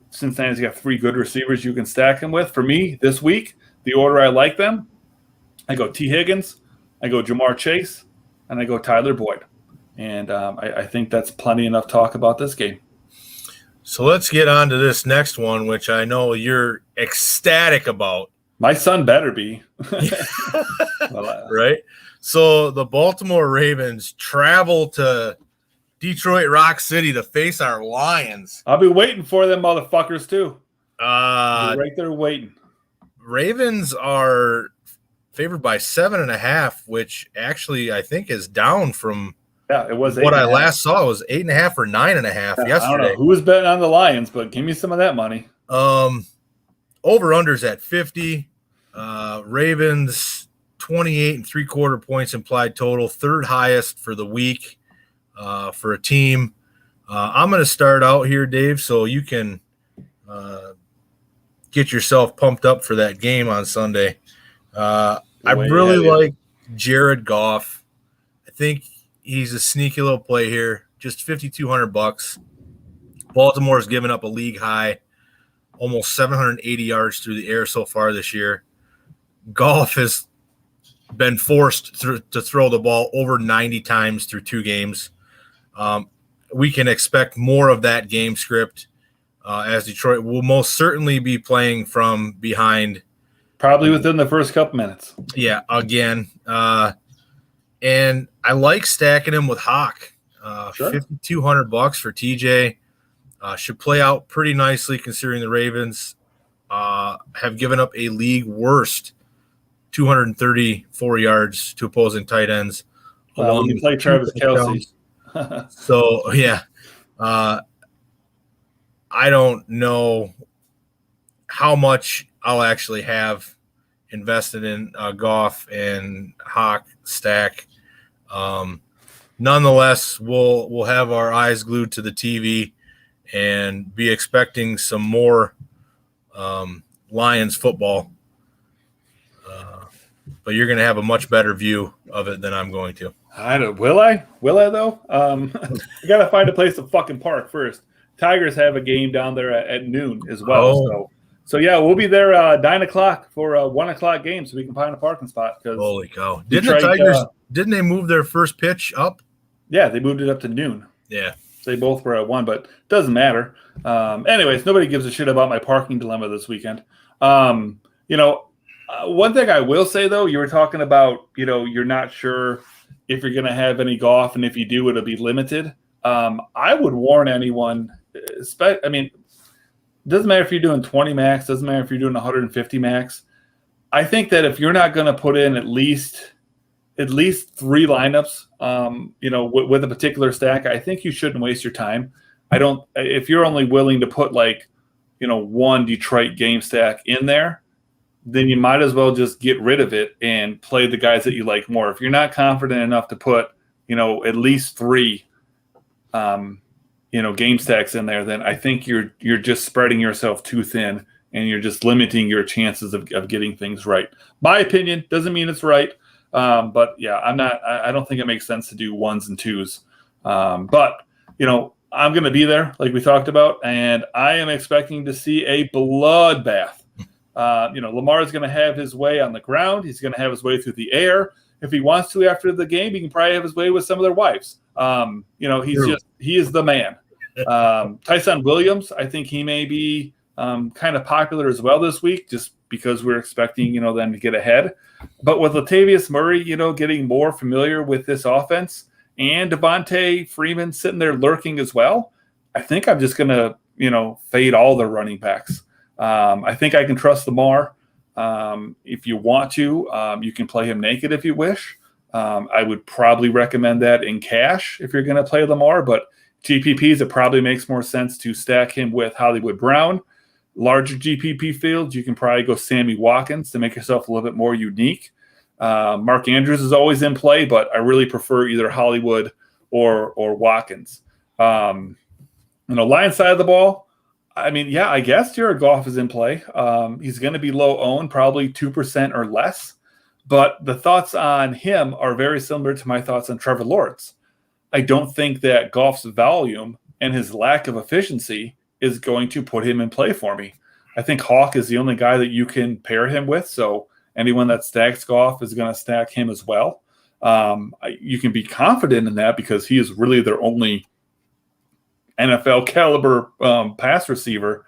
[SPEAKER 2] Cincinnati's got 3 good receivers you can stack him with. For me this week, the order I like them, I go T. Higgins, I go Jamar Chase, and I go Tyler Boyd. And I think that's plenty enough talk about this game.
[SPEAKER 1] So let's get on to this next one, which I know you're ecstatic about.
[SPEAKER 2] My son better be.
[SPEAKER 1] Right? So the Baltimore Ravens travel to Detroit Rock City to face our Lions.
[SPEAKER 2] I'll be waiting for them motherfuckers too.
[SPEAKER 1] Right
[SPEAKER 2] there waiting.
[SPEAKER 1] Ravens are favored by 7.5, which actually I think is down from
[SPEAKER 2] it was
[SPEAKER 1] what I last saw. It was 8.5 or 9.5 yesterday.
[SPEAKER 2] I don't know who was betting on the Lions, but give me some of that money.
[SPEAKER 1] Over-unders at 50. Ravens 28.75 points implied total, 3rd highest for the week for a team. I'm going to start out here, Dave, so you can get yourself pumped up for that game on Sunday. I really like Jared Goff. I think he's a sneaky little play here. Just $5,200. Baltimore's given up a league high, almost 780 yards through the air so far this year. Goff has been forced to throw the ball over 90 times through 2 games. We can expect more of that game script as Detroit will most certainly be playing from behind.
[SPEAKER 2] Probably within the first couple minutes.
[SPEAKER 1] Yeah, again. And I like stacking him with Hawk.
[SPEAKER 2] Sure.
[SPEAKER 1] $5,200 for TJ. should play out pretty nicely considering the Ravens have given up a league worst 234 yards to opposing tight ends.
[SPEAKER 2] When you play Travis Kelce.
[SPEAKER 1] So, yeah. I don't know how much I'll actually have invested in Goff and Hawk stack. Nonetheless, we'll have our eyes glued to the TV and be expecting some more Lions football. But you're going to have a much better view of it than I'm going to.
[SPEAKER 2] Will I though? I got to find a place to fucking park first. Tigers have a game down there at noon as well. So yeah, we'll be there 9 o'clock for a 1 o'clock game, so we can find a parking spot.
[SPEAKER 1] Holy cow! Didn't the Tigers? Didn't they move their first pitch up?
[SPEAKER 2] Yeah, they moved it up to noon.
[SPEAKER 1] Yeah,
[SPEAKER 2] they both were at 1, but it doesn't matter. Anyways, nobody gives a shit about my parking dilemma this weekend. One thing I will say though, you were talking about, you're not sure if you're going to have any Goff, and if you do, it'll be limited. I would warn anyone. It doesn't matter if you're doing 20 max, doesn't matter if you're doing 150 max. I think that if you're not going to put in at least 3 lineups, with a particular stack, I think you shouldn't waste your time. If you're only willing to put one Detroit game stack in there, then you might as well just get rid of it and play the guys that you like more. If you're not confident enough to put, at least 3 game stacks in there, then I think you're just spreading yourself too thin, and you're just limiting your chances of getting things right. My opinion, doesn't mean it's right. But yeah, I don't think it makes sense to do 1s and 2s. But I'm going to be there like we talked about, and I am expecting to see a bloodbath. Lamar is going to have his way on the ground. He's going to have his way through the air. If he wants to after the game, he can probably have his way with some of their wives. He is the man. Tyson Williams, I think he may be kind of popular as well this week, just because we're expecting, them to get ahead. But with Latavius Murray, getting more familiar with this offense, and Devontae Freeman sitting there lurking as well, I think I'm just going to, fade all the running backs. I think I can trust Lamar. If you want to, you can play him naked if you wish. I would probably recommend that in cash if you're going to play Lamar, but GPPs, it probably makes more sense to stack him with Hollywood Brown. Larger GPP fields, you can probably go Sammy Watkins to make yourself a little bit more unique. Mark Andrews is always in play, but I really prefer either Hollywood or Watkins. Lions side of the ball, I guess Jared Goff is in play. He's going to be low owned, probably 2% or less. But the thoughts on him are very similar to my thoughts on Trevor Lawrence. I don't think that Goff's volume and his lack of efficiency is going to put him in play for me. I think Hawk is the only guy that you can pair him with. So anyone that stacks Goff is going to stack him as well. You can be confident in that because he is really their only NFL caliber pass receiver.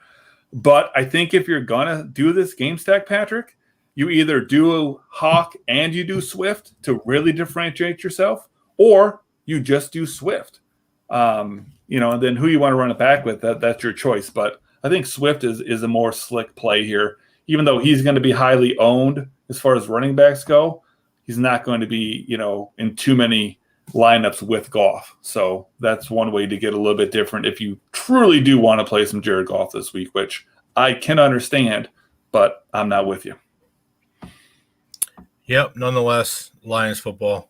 [SPEAKER 2] But I think if you're going to do this game stack, Patrick, you either do Hawk and you do Swift to really differentiate yourself, or you just do Swift. And then who you want to run it back with, that's your choice. But I think Swift is a more slick play here. Even though he's going to be highly owned as far as running backs go, he's not going to be, in too many lineups with Goff. So that's one way to get a little bit different if you truly do want to play some Jared Goff this week, which I can understand, but I'm not with you.
[SPEAKER 1] Yep. Nonetheless, Lions football.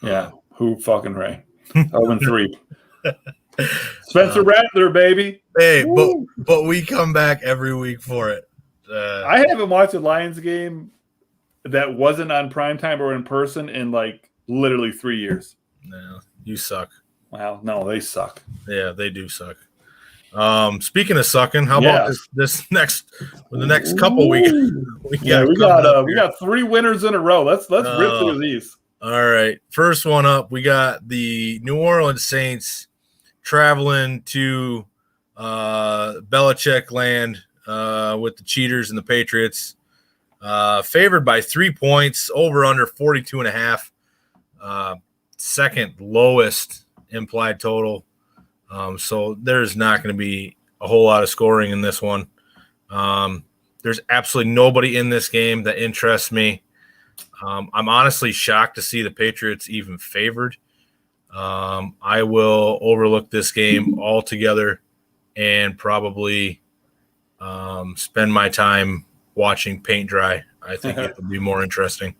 [SPEAKER 2] Yeah. Who fucking Ray? 0-3. Spencer Rattler, baby.
[SPEAKER 1] Hey, but we come back every week for it.
[SPEAKER 2] I haven't watched a Lions game that wasn't on primetime or in person in literally 3 years.
[SPEAKER 1] No, you suck.
[SPEAKER 2] Wow, no, they suck.
[SPEAKER 1] Yeah, they do suck. Speaking of sucking, how about the next couple weeks? We
[SPEAKER 2] got 3 winners in a row. Let's rip through these.
[SPEAKER 1] All right, first one up, we got the New Orleans Saints traveling to Belichick land with the cheaters and the Patriots. Favored by 3 points, over under 42.5. Second lowest implied total. So there's not going to be a whole lot of scoring in this one. There's absolutely nobody in this game that interests me. I'm honestly shocked to see the Patriots even favored. I will overlook this game altogether and probably spend my time watching paint dry. I think it would be more interesting.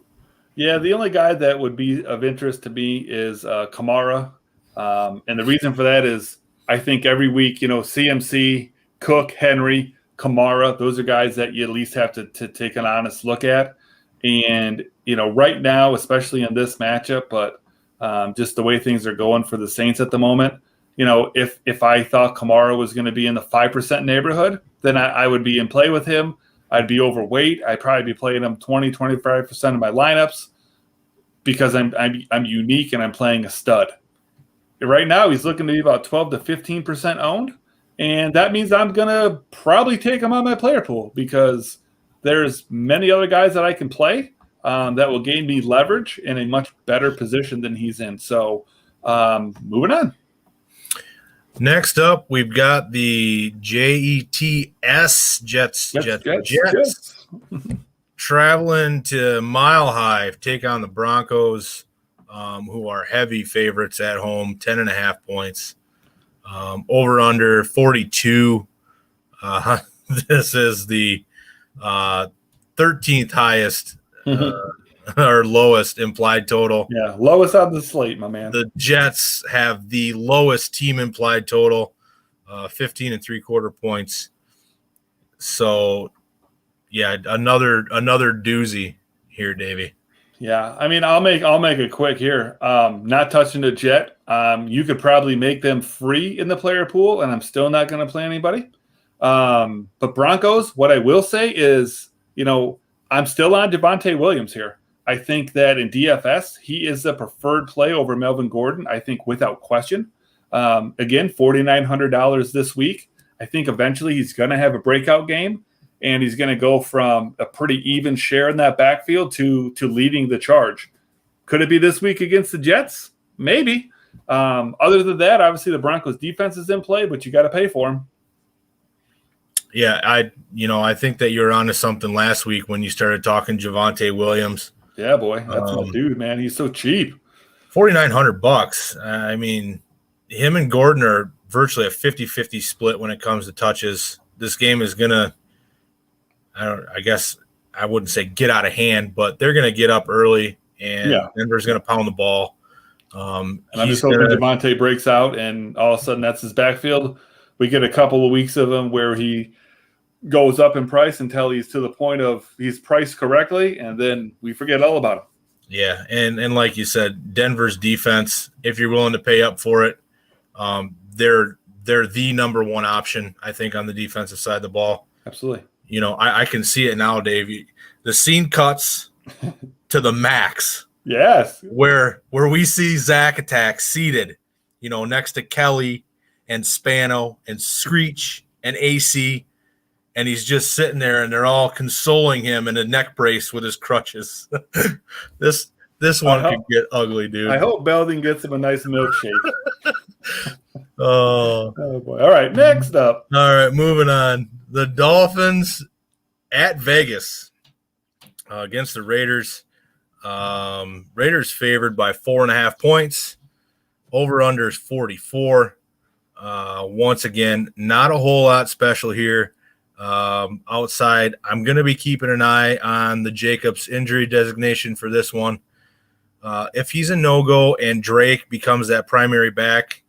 [SPEAKER 2] Yeah, the only guy that would be of interest to me is Kamara. And the reason for that is I think every week, CMC, Cook, Henry, Kamara, those are guys that you at least have to take an honest look at. And, right now, especially in this matchup, but just the way things are going for the Saints at the moment, if I thought Kamara was going to be in the 5% neighborhood, then I would be in play with him. I'd be overweight. I'd probably be playing him 20, 25% of my lineups because I'm unique and I'm playing a stud. Right now, he's looking to be about 12 to 15% owned, and that means I'm going to probably take him on my player pool because there's many other guys that I can play that will gain me leverage in a much better position than he's in. So moving on.
[SPEAKER 1] Next up, we've got the Jets traveling to Mile High, take on the Broncos, who are heavy favorites at home, 10.5 points. Over under 42. This is the 13th highest or lowest implied total.
[SPEAKER 2] Yeah, lowest on the slate, my man.
[SPEAKER 1] The Jets have the lowest team implied total, 15.75 points. So, yeah, another doozy here, Davey.
[SPEAKER 2] Yeah, I mean, I'll make it quick here. Not touching the Jet. You could probably make them free in the player pool, and I'm still not going to play anybody. But Broncos, what I will say is, I'm still on Javonte Williams here. I think that in DFS, he is the preferred play over Melvin Gordon, I think, without question. Again, $4,900 this week. I think eventually he's going to have a breakout game, and he's going to go from a pretty even share in that backfield to leading the charge. Could it be this week against the Jets? Maybe. Other than that, obviously the Broncos defense is in play, but you got to pay for them.
[SPEAKER 1] Yeah, I think that you were onto something last week when you started talking Javonte Williams.
[SPEAKER 2] Yeah, boy, that's my dude, man. He's so cheap.
[SPEAKER 1] $4,900. I mean, him and Gordon are virtually a 50-50 split when it comes to touches. This game is gonna, I guess I wouldn't say get out of hand, but they're gonna get up early, and Denver's gonna pound the ball.
[SPEAKER 2] And I'm just hoping Javonte breaks out, and all of a sudden that's his backfield. We get a couple of weeks of him where he goes up in price until he's to the point of he's priced correctly, and then we forget all about him.
[SPEAKER 1] Yeah, and like you said, Denver's defense, if you're willing to pay up for it, they're the number one option, I think, on the defensive side of the ball.
[SPEAKER 2] Absolutely.
[SPEAKER 1] I can see it now, Dave. The scene cuts to the max.
[SPEAKER 2] Yes.
[SPEAKER 1] Where we see Zach Attack seated, next to Kelly and Spano and Screech and AC, and he's just sitting there, and they're all consoling him in a neck brace with his crutches. This one could get ugly, dude.
[SPEAKER 2] I hope Belding gets him a nice milkshake.
[SPEAKER 1] Oh
[SPEAKER 2] boy! All right, next up.
[SPEAKER 1] All right, moving on. The Dolphins at Vegas against the Raiders. Raiders favored by 4.5 points. Over under is 44. Once again, not a whole lot special here. Outside, I'm going to be keeping an eye on the Jacobs injury designation for this one. If he's a no-go and Drake becomes that primary back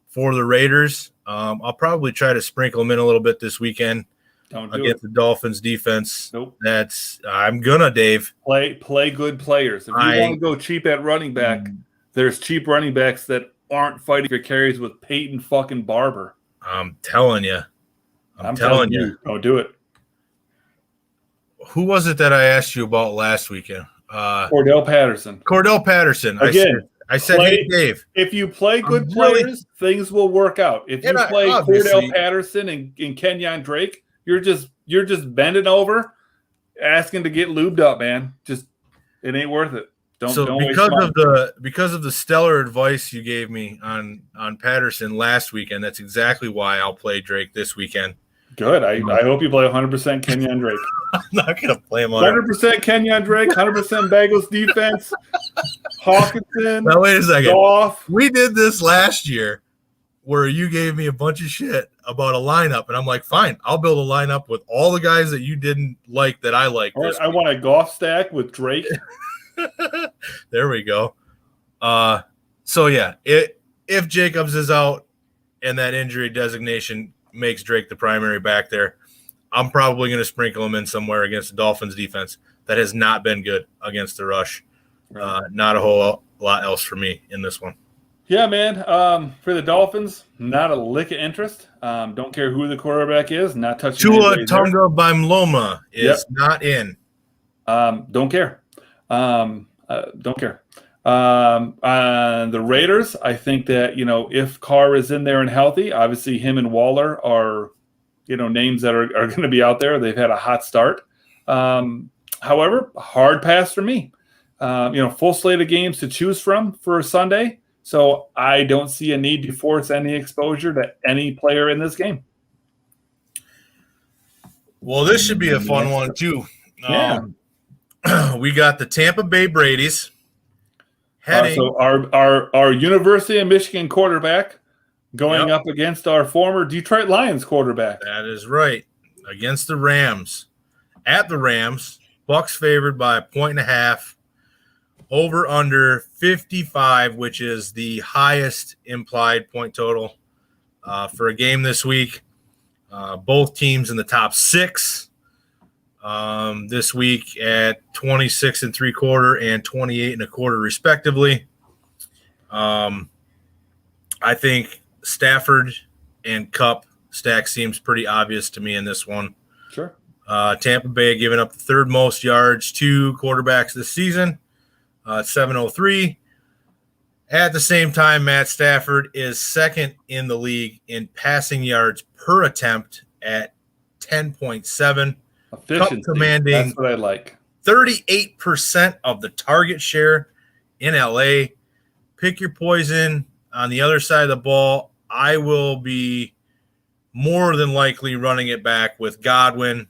[SPEAKER 1] for the Raiders, I'll probably try to sprinkle him in a little bit this weekend against the Dolphins defense.
[SPEAKER 2] Nope.
[SPEAKER 1] I'm gonna, Dave.
[SPEAKER 2] Play good players. If you want to go cheap at running back, there's cheap running backs that aren't fighting for carries with Peyton fucking Barber.
[SPEAKER 1] I'm telling you. I'm telling you.
[SPEAKER 2] Don't do it.
[SPEAKER 1] Who was it that I asked you about last weekend?
[SPEAKER 2] Cordell Patterson.
[SPEAKER 1] Again, I said, hey, Dave.
[SPEAKER 2] If you play good players, things will work out. If you play Cordell Patterson and Kenyon Drake, you're just bending over, asking to get lubed up, man. Just it ain't worth it. Don't waste money.
[SPEAKER 1] Because of the stellar advice you gave me on Patterson last weekend, that's exactly why I'll play Drake this weekend.
[SPEAKER 2] Good. I hope you play 100% Kenyon Drake.
[SPEAKER 1] I'm not gonna play him
[SPEAKER 2] 100% Kenyon Drake, 100% Bengals defense. Hawkinson.
[SPEAKER 1] Now wait a second.
[SPEAKER 2] Goff.
[SPEAKER 1] We did this last year, where you gave me a bunch of shit about a lineup, and I'm like, fine, I'll build a lineup with all the guys that you didn't like that I like.
[SPEAKER 2] Right, I want a Goff stack with Drake.
[SPEAKER 1] There we go. So yeah, if Jacobs is out and that injury designation makes Drake the primary back there, I'm probably going to sprinkle him in somewhere against the Dolphins defense that has not been good against the rush. Not a whole lot else for me in this one.
[SPEAKER 2] Yeah, man. For the Dolphins, not a lick of interest. Don't care who the quarterback is. Not touching.
[SPEAKER 1] Tua Tonga Baimloma is not in.
[SPEAKER 2] Don't care. Don't care. The Raiders, I think that, if Carr is in there and healthy, obviously him and Waller are, names that are going to be out there. They've had a hot start. However, hard pass for me. Full slate of games to choose from for Sunday. So I don't see a need to force any exposure to any player in this game.
[SPEAKER 1] Well, this should be a fun one too.
[SPEAKER 2] Yeah.
[SPEAKER 1] We got the Tampa Bay Brady's heading.
[SPEAKER 2] So our University of Michigan quarterback going up against our former Detroit Lions quarterback.
[SPEAKER 1] That is right. Against the Rams. At the Rams, Bucks favored by 1.5. Over under 55, which is the highest implied point total for a game this week. Both teams in the top 6 this week at 26 3/4 and 28 1/4 respectively. I think Stafford and Kupp stack seems pretty obvious to me in this one.
[SPEAKER 2] Sure.
[SPEAKER 1] Tampa Bay giving up the third most yards to quarterbacks this season. 703. At the same time, Matt Stafford is second in the league in passing yards per attempt at 10.7.
[SPEAKER 2] Efficiency.
[SPEAKER 1] Commanding
[SPEAKER 2] That's what I like.
[SPEAKER 1] 38% of the target share in LA. Pick your poison on the other side of the ball. I will be more than likely running it back with Godwin,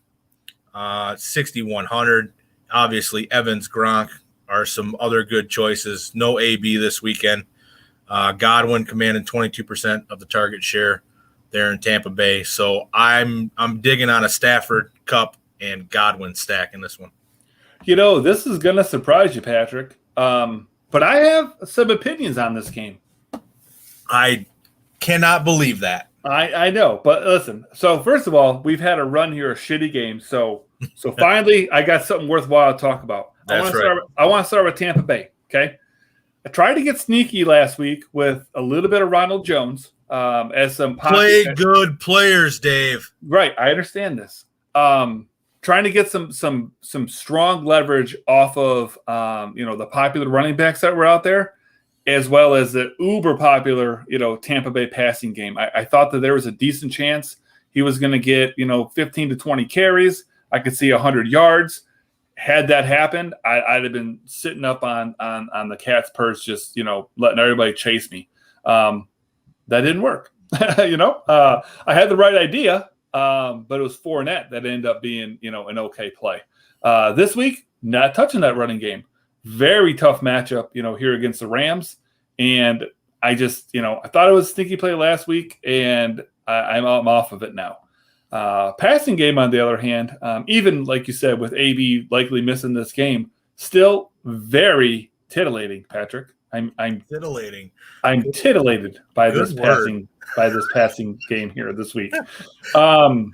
[SPEAKER 1] 6,100. Obviously, Evans, Gronk are some other good choices. No AB this weekend. Godwin commanding 22% of the target share there in Tampa Bay. So I'm digging on a Stafford, Kupp, and Godwin stack in this one.
[SPEAKER 2] This is going to surprise you, Patrick. But I have some opinions on this game.
[SPEAKER 1] I cannot believe that.
[SPEAKER 2] I know, but listen. So first of all, we've had a run here of shitty games. So finally, I got something worthwhile to talk about. I want to start with Tampa Bay. Okay, I tried to get sneaky last week with a little bit of Ronald Jones as some
[SPEAKER 1] play good players, Dave.
[SPEAKER 2] Right, I understand this. Trying to get some strong leverage off of the popular running backs that were out there, as well as the uber popular Tampa Bay passing game. I thought that there was a decent chance he was going to get 15 to 20 carries. I could see 100 yards. Had that happened, I'd have been sitting up on the cat's purse, just letting everybody chase me. That didn't work. I had the right idea, but it was Fournette that ended up being an okay play. This week, not touching that running game. Very tough matchup, here against the Rams, and I just I thought it was a sneaky play last week, and I'm off of it now. Passing game, on the other hand, even like you said, with AB likely missing this game, still very titillating, Patrick. I'm
[SPEAKER 1] titillating.
[SPEAKER 2] I'm titillated by
[SPEAKER 1] Good
[SPEAKER 2] this
[SPEAKER 1] word.
[SPEAKER 2] passing game here this week. Again,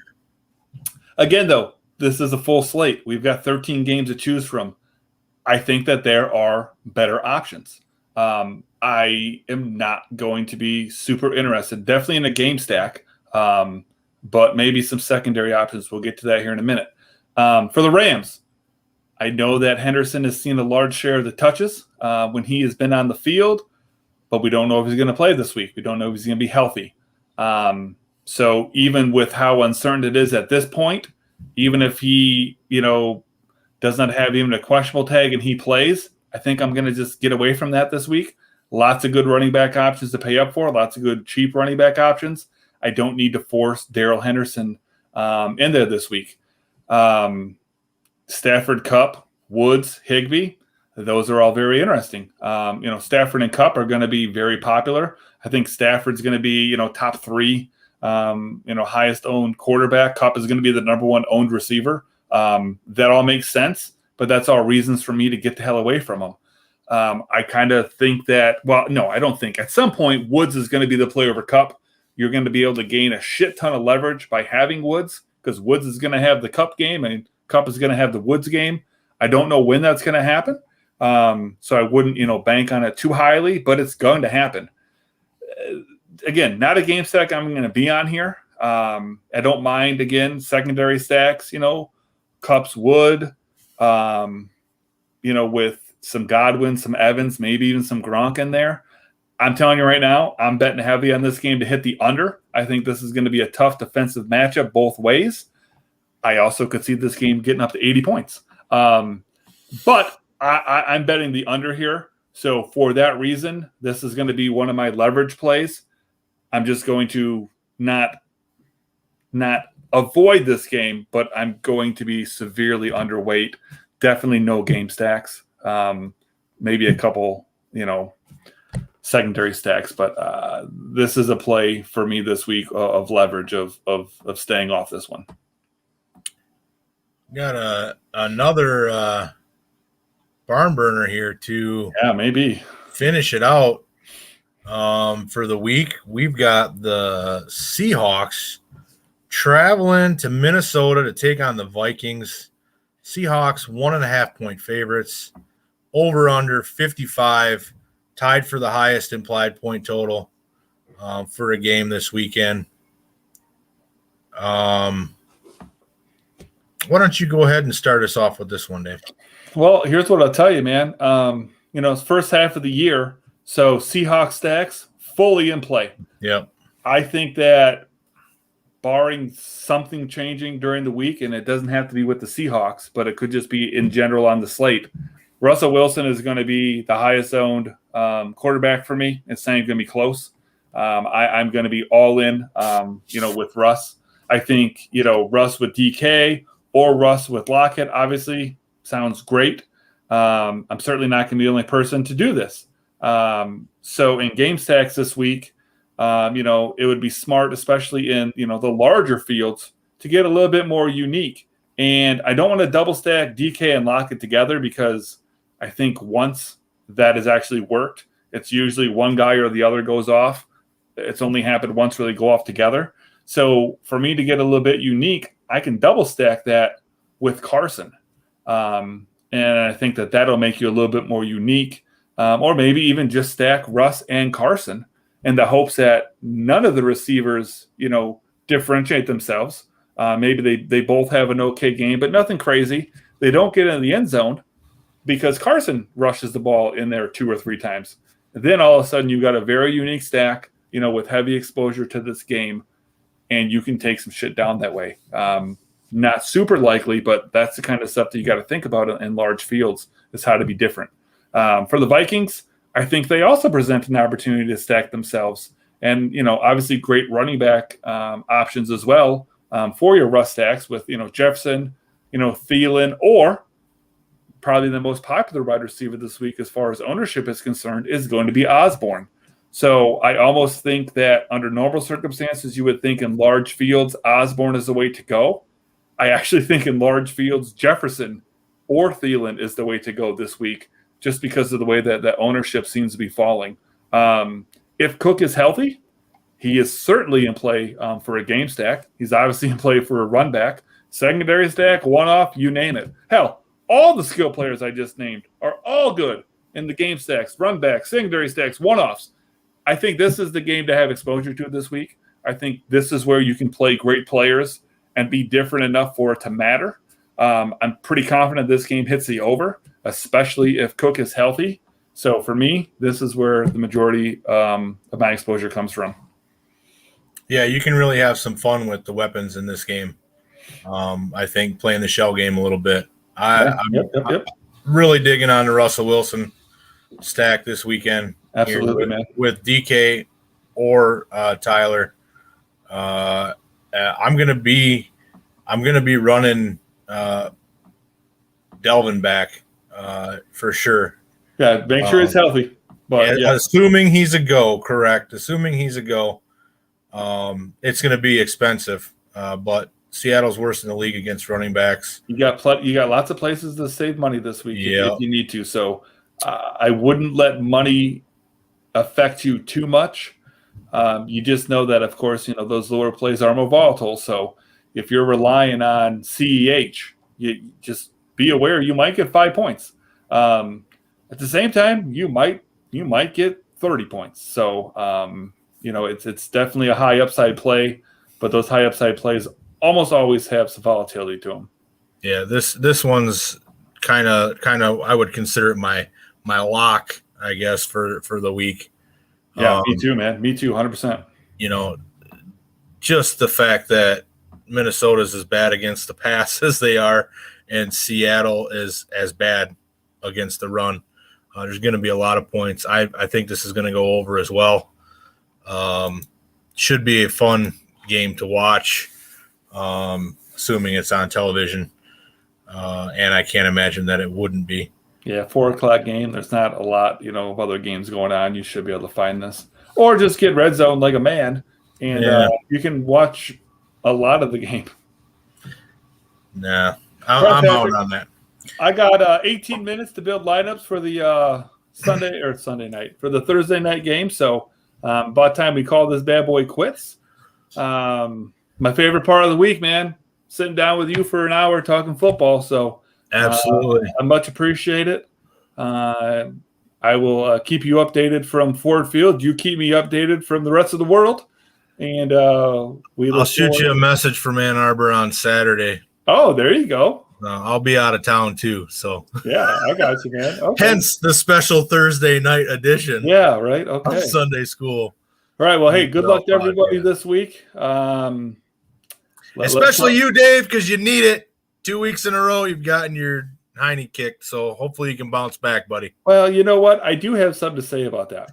[SPEAKER 2] though, this is a full slate. We've got 13 games to choose from. I think that there are better options. I am not going to be super interested, definitely in a game stack. But maybe some secondary options. We'll get to that here in a minute. For the Rams, I know that Henderson has seen a large share of the touches when he has been on the field, but we don't know if he's going to play this week. We don't know if he's going to be healthy. So even with how uncertain it is at this point, even if he, does not have even a questionable tag and he plays, I think I'm going to just get away from that this week. Lots of good running back options to pay up for, lots of good cheap running back options. I don't need to force Darrell Henderson in there this week. Stafford, Kupp, Woods, Higbee, those are all very interesting. Stafford and Kupp are going to be very popular. I think Stafford's going to be, top 3, highest owned quarterback. Kupp is going to be the number 1 owned receiver. That all makes sense, but that's all reasons for me to get the hell away from him. I kind of think that, no, I don't think. At some point, Woods is going to be the play over Kupp. You're going to be able to gain a shit ton of leverage by having Woods, because Woods is going to have the Kupp game and Kupp is going to have the Woods game. I don't know when that's going to happen. So I wouldn't, bank on it too highly, but it's going to happen. Again, not a game stack I'm going to be on here. I don't mind, again, secondary stacks, Kupp's Wood, with some Godwin, some Evans, maybe even some Gronk in there. I'm telling you right now, I'm betting heavy on this game to hit the under. I think this is going to be a tough defensive matchup both ways. I also could see this game getting up to 80 points. But I'm betting the under here. So for that reason, this is going to be one of my leverage plays. I'm just going to not avoid this game, but I'm going to be severely underweight. Definitely no game stacks. Maybe a couple, secondary stacks, but this is a play for me this week of leverage of staying off this one.
[SPEAKER 1] Got another barn burner here to
[SPEAKER 2] maybe
[SPEAKER 1] finish it out for the week. We've got the Seahawks traveling to Minnesota to take on the Vikings. Seahawks 1.5 point favorites, over under 55, tied for the highest implied point total for a game this weekend. Why don't you go ahead and start us off with this one, Dave?
[SPEAKER 2] Well, here's what I'll tell you, man. It's first half of the year, so Seahawks stacks fully in play.
[SPEAKER 1] Yep.
[SPEAKER 2] I think that barring something changing during the week, and it doesn't have to be with the Seahawks, but it could just be in general on the slate, Russell Wilson is going to be the highest owned quarterback for me. It's not even going to be close. I'm going to be all in, with Russ. I think, Russ with DK or Russ with Lockett obviously sounds great. I'm certainly not going to be the only person to do this. So in game stacks this week, it would be smart, especially in, the larger fields, to get a little bit more unique. And I don't want to double stack DK and Lockett together, because I think once that has actually worked, it's usually one guy or the other goes off. It's only happened once where they go off together. So for me to get a little bit unique, I can double stack that with Carson. And I think that that'll make you a little bit more unique, or maybe even just stack Russ and Carson in the hopes that none of the receivers, differentiate themselves. Maybe they both have an okay game, but nothing crazy. They don't get in the end zone because Carson rushes the ball in there 2 or 3 times. And then all of a sudden you got a very unique stack, with heavy exposure to this game, and you can take some shit down that way. Not super likely, but that's the kind of stuff that you got to think about in large fields, is how to be different. For the Vikings, I think they also present an opportunity to stack themselves. And, obviously great running back options as well for your Russ stacks with, Jefferson, Thielen, or probably the most popular wide receiver this week as far as ownership is concerned is going to be Osborne. So I almost think that under normal circumstances, you would think in large fields, Osborne is the way to go. I actually think in large fields, Jefferson or Thielen is the way to go this week, just because of the way that ownership seems to be falling. If Cook is healthy, he is certainly in play for a game stack. He's obviously in play for a run back, secondary stack, one-off, you name it. Hell, all the skill players I just named are all good in the game stacks, run backs, secondary stacks, one-offs. I think this is the game to have exposure to this week. I think this is where you can play great players and be different enough for it to matter. I'm pretty confident this game hits the over, especially if Cook is healthy. So for me, this is where the majority of my exposure comes from.
[SPEAKER 1] Yeah, you can really have some fun with the weapons in this game. I think playing the shell game a little bit. I'm really digging on the Russell Wilson stack this weekend.
[SPEAKER 2] Absolutely, man.
[SPEAKER 1] With DK or Tyler, I'm gonna be running Delvin back for sure.
[SPEAKER 2] Yeah, make sure he's healthy. But
[SPEAKER 1] assuming he's a go, correct? Assuming he's a go, it's going to be expensive. But Seattle's worse in the league against running backs.
[SPEAKER 2] You got lots of places to save money this week if you need to. So I wouldn't let money affect you too much. You just know that, of course, those lower plays are more volatile. So if you're relying on CEH, you just be aware you might get 5 points. At the same time, you might get 30 points. So it's definitely a high upside play, but those high upside plays almost always have some volatility to them.
[SPEAKER 1] Yeah, this one's kind of I would consider it my lock, I guess, for the week.
[SPEAKER 2] Yeah, me too, man. Me too, 100%.
[SPEAKER 1] Just the fact that Minnesota's as bad against the pass as they are, and Seattle is as bad against the run. There's going to be a lot of points. I think this is going to go over as well. Should be a fun game to watch, assuming it's on television. And I can't imagine that it wouldn't be.
[SPEAKER 2] Yeah, 4:00 game. There's not a lot, of other games going on. You should be able to find this. Or just get Red Zone like a man, and you can watch a lot of the game.
[SPEAKER 1] Nah, I'm out on that.
[SPEAKER 2] I got 18 minutes to build lineups for the Sunday night, for the Thursday night game. So about time we call this bad boy quits. My favorite part of the week, man, sitting down with you for an hour talking football. So
[SPEAKER 1] absolutely,
[SPEAKER 2] I much appreciate it. I will keep you updated from Ford Field. You keep me updated from the rest of the world. And I'll
[SPEAKER 1] shoot you a message from Ann Arbor on Saturday.
[SPEAKER 2] Oh, there you go.
[SPEAKER 1] I'll be out of town too, so
[SPEAKER 2] yeah, I got you, man. Okay.
[SPEAKER 1] Hence the special Thursday night edition.
[SPEAKER 2] Yeah, right. Okay.
[SPEAKER 1] Of Sunday School.
[SPEAKER 2] All right. Well, hey, good luck to everybody this week.
[SPEAKER 1] Especially you, Dave, because you need it. 2 weeks in a row, you've gotten your hiney kicked, so hopefully you can bounce back, buddy.
[SPEAKER 2] Well, you know what? I do have something to say about that.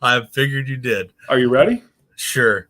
[SPEAKER 1] I figured you did.
[SPEAKER 2] Are you ready?
[SPEAKER 1] Sure.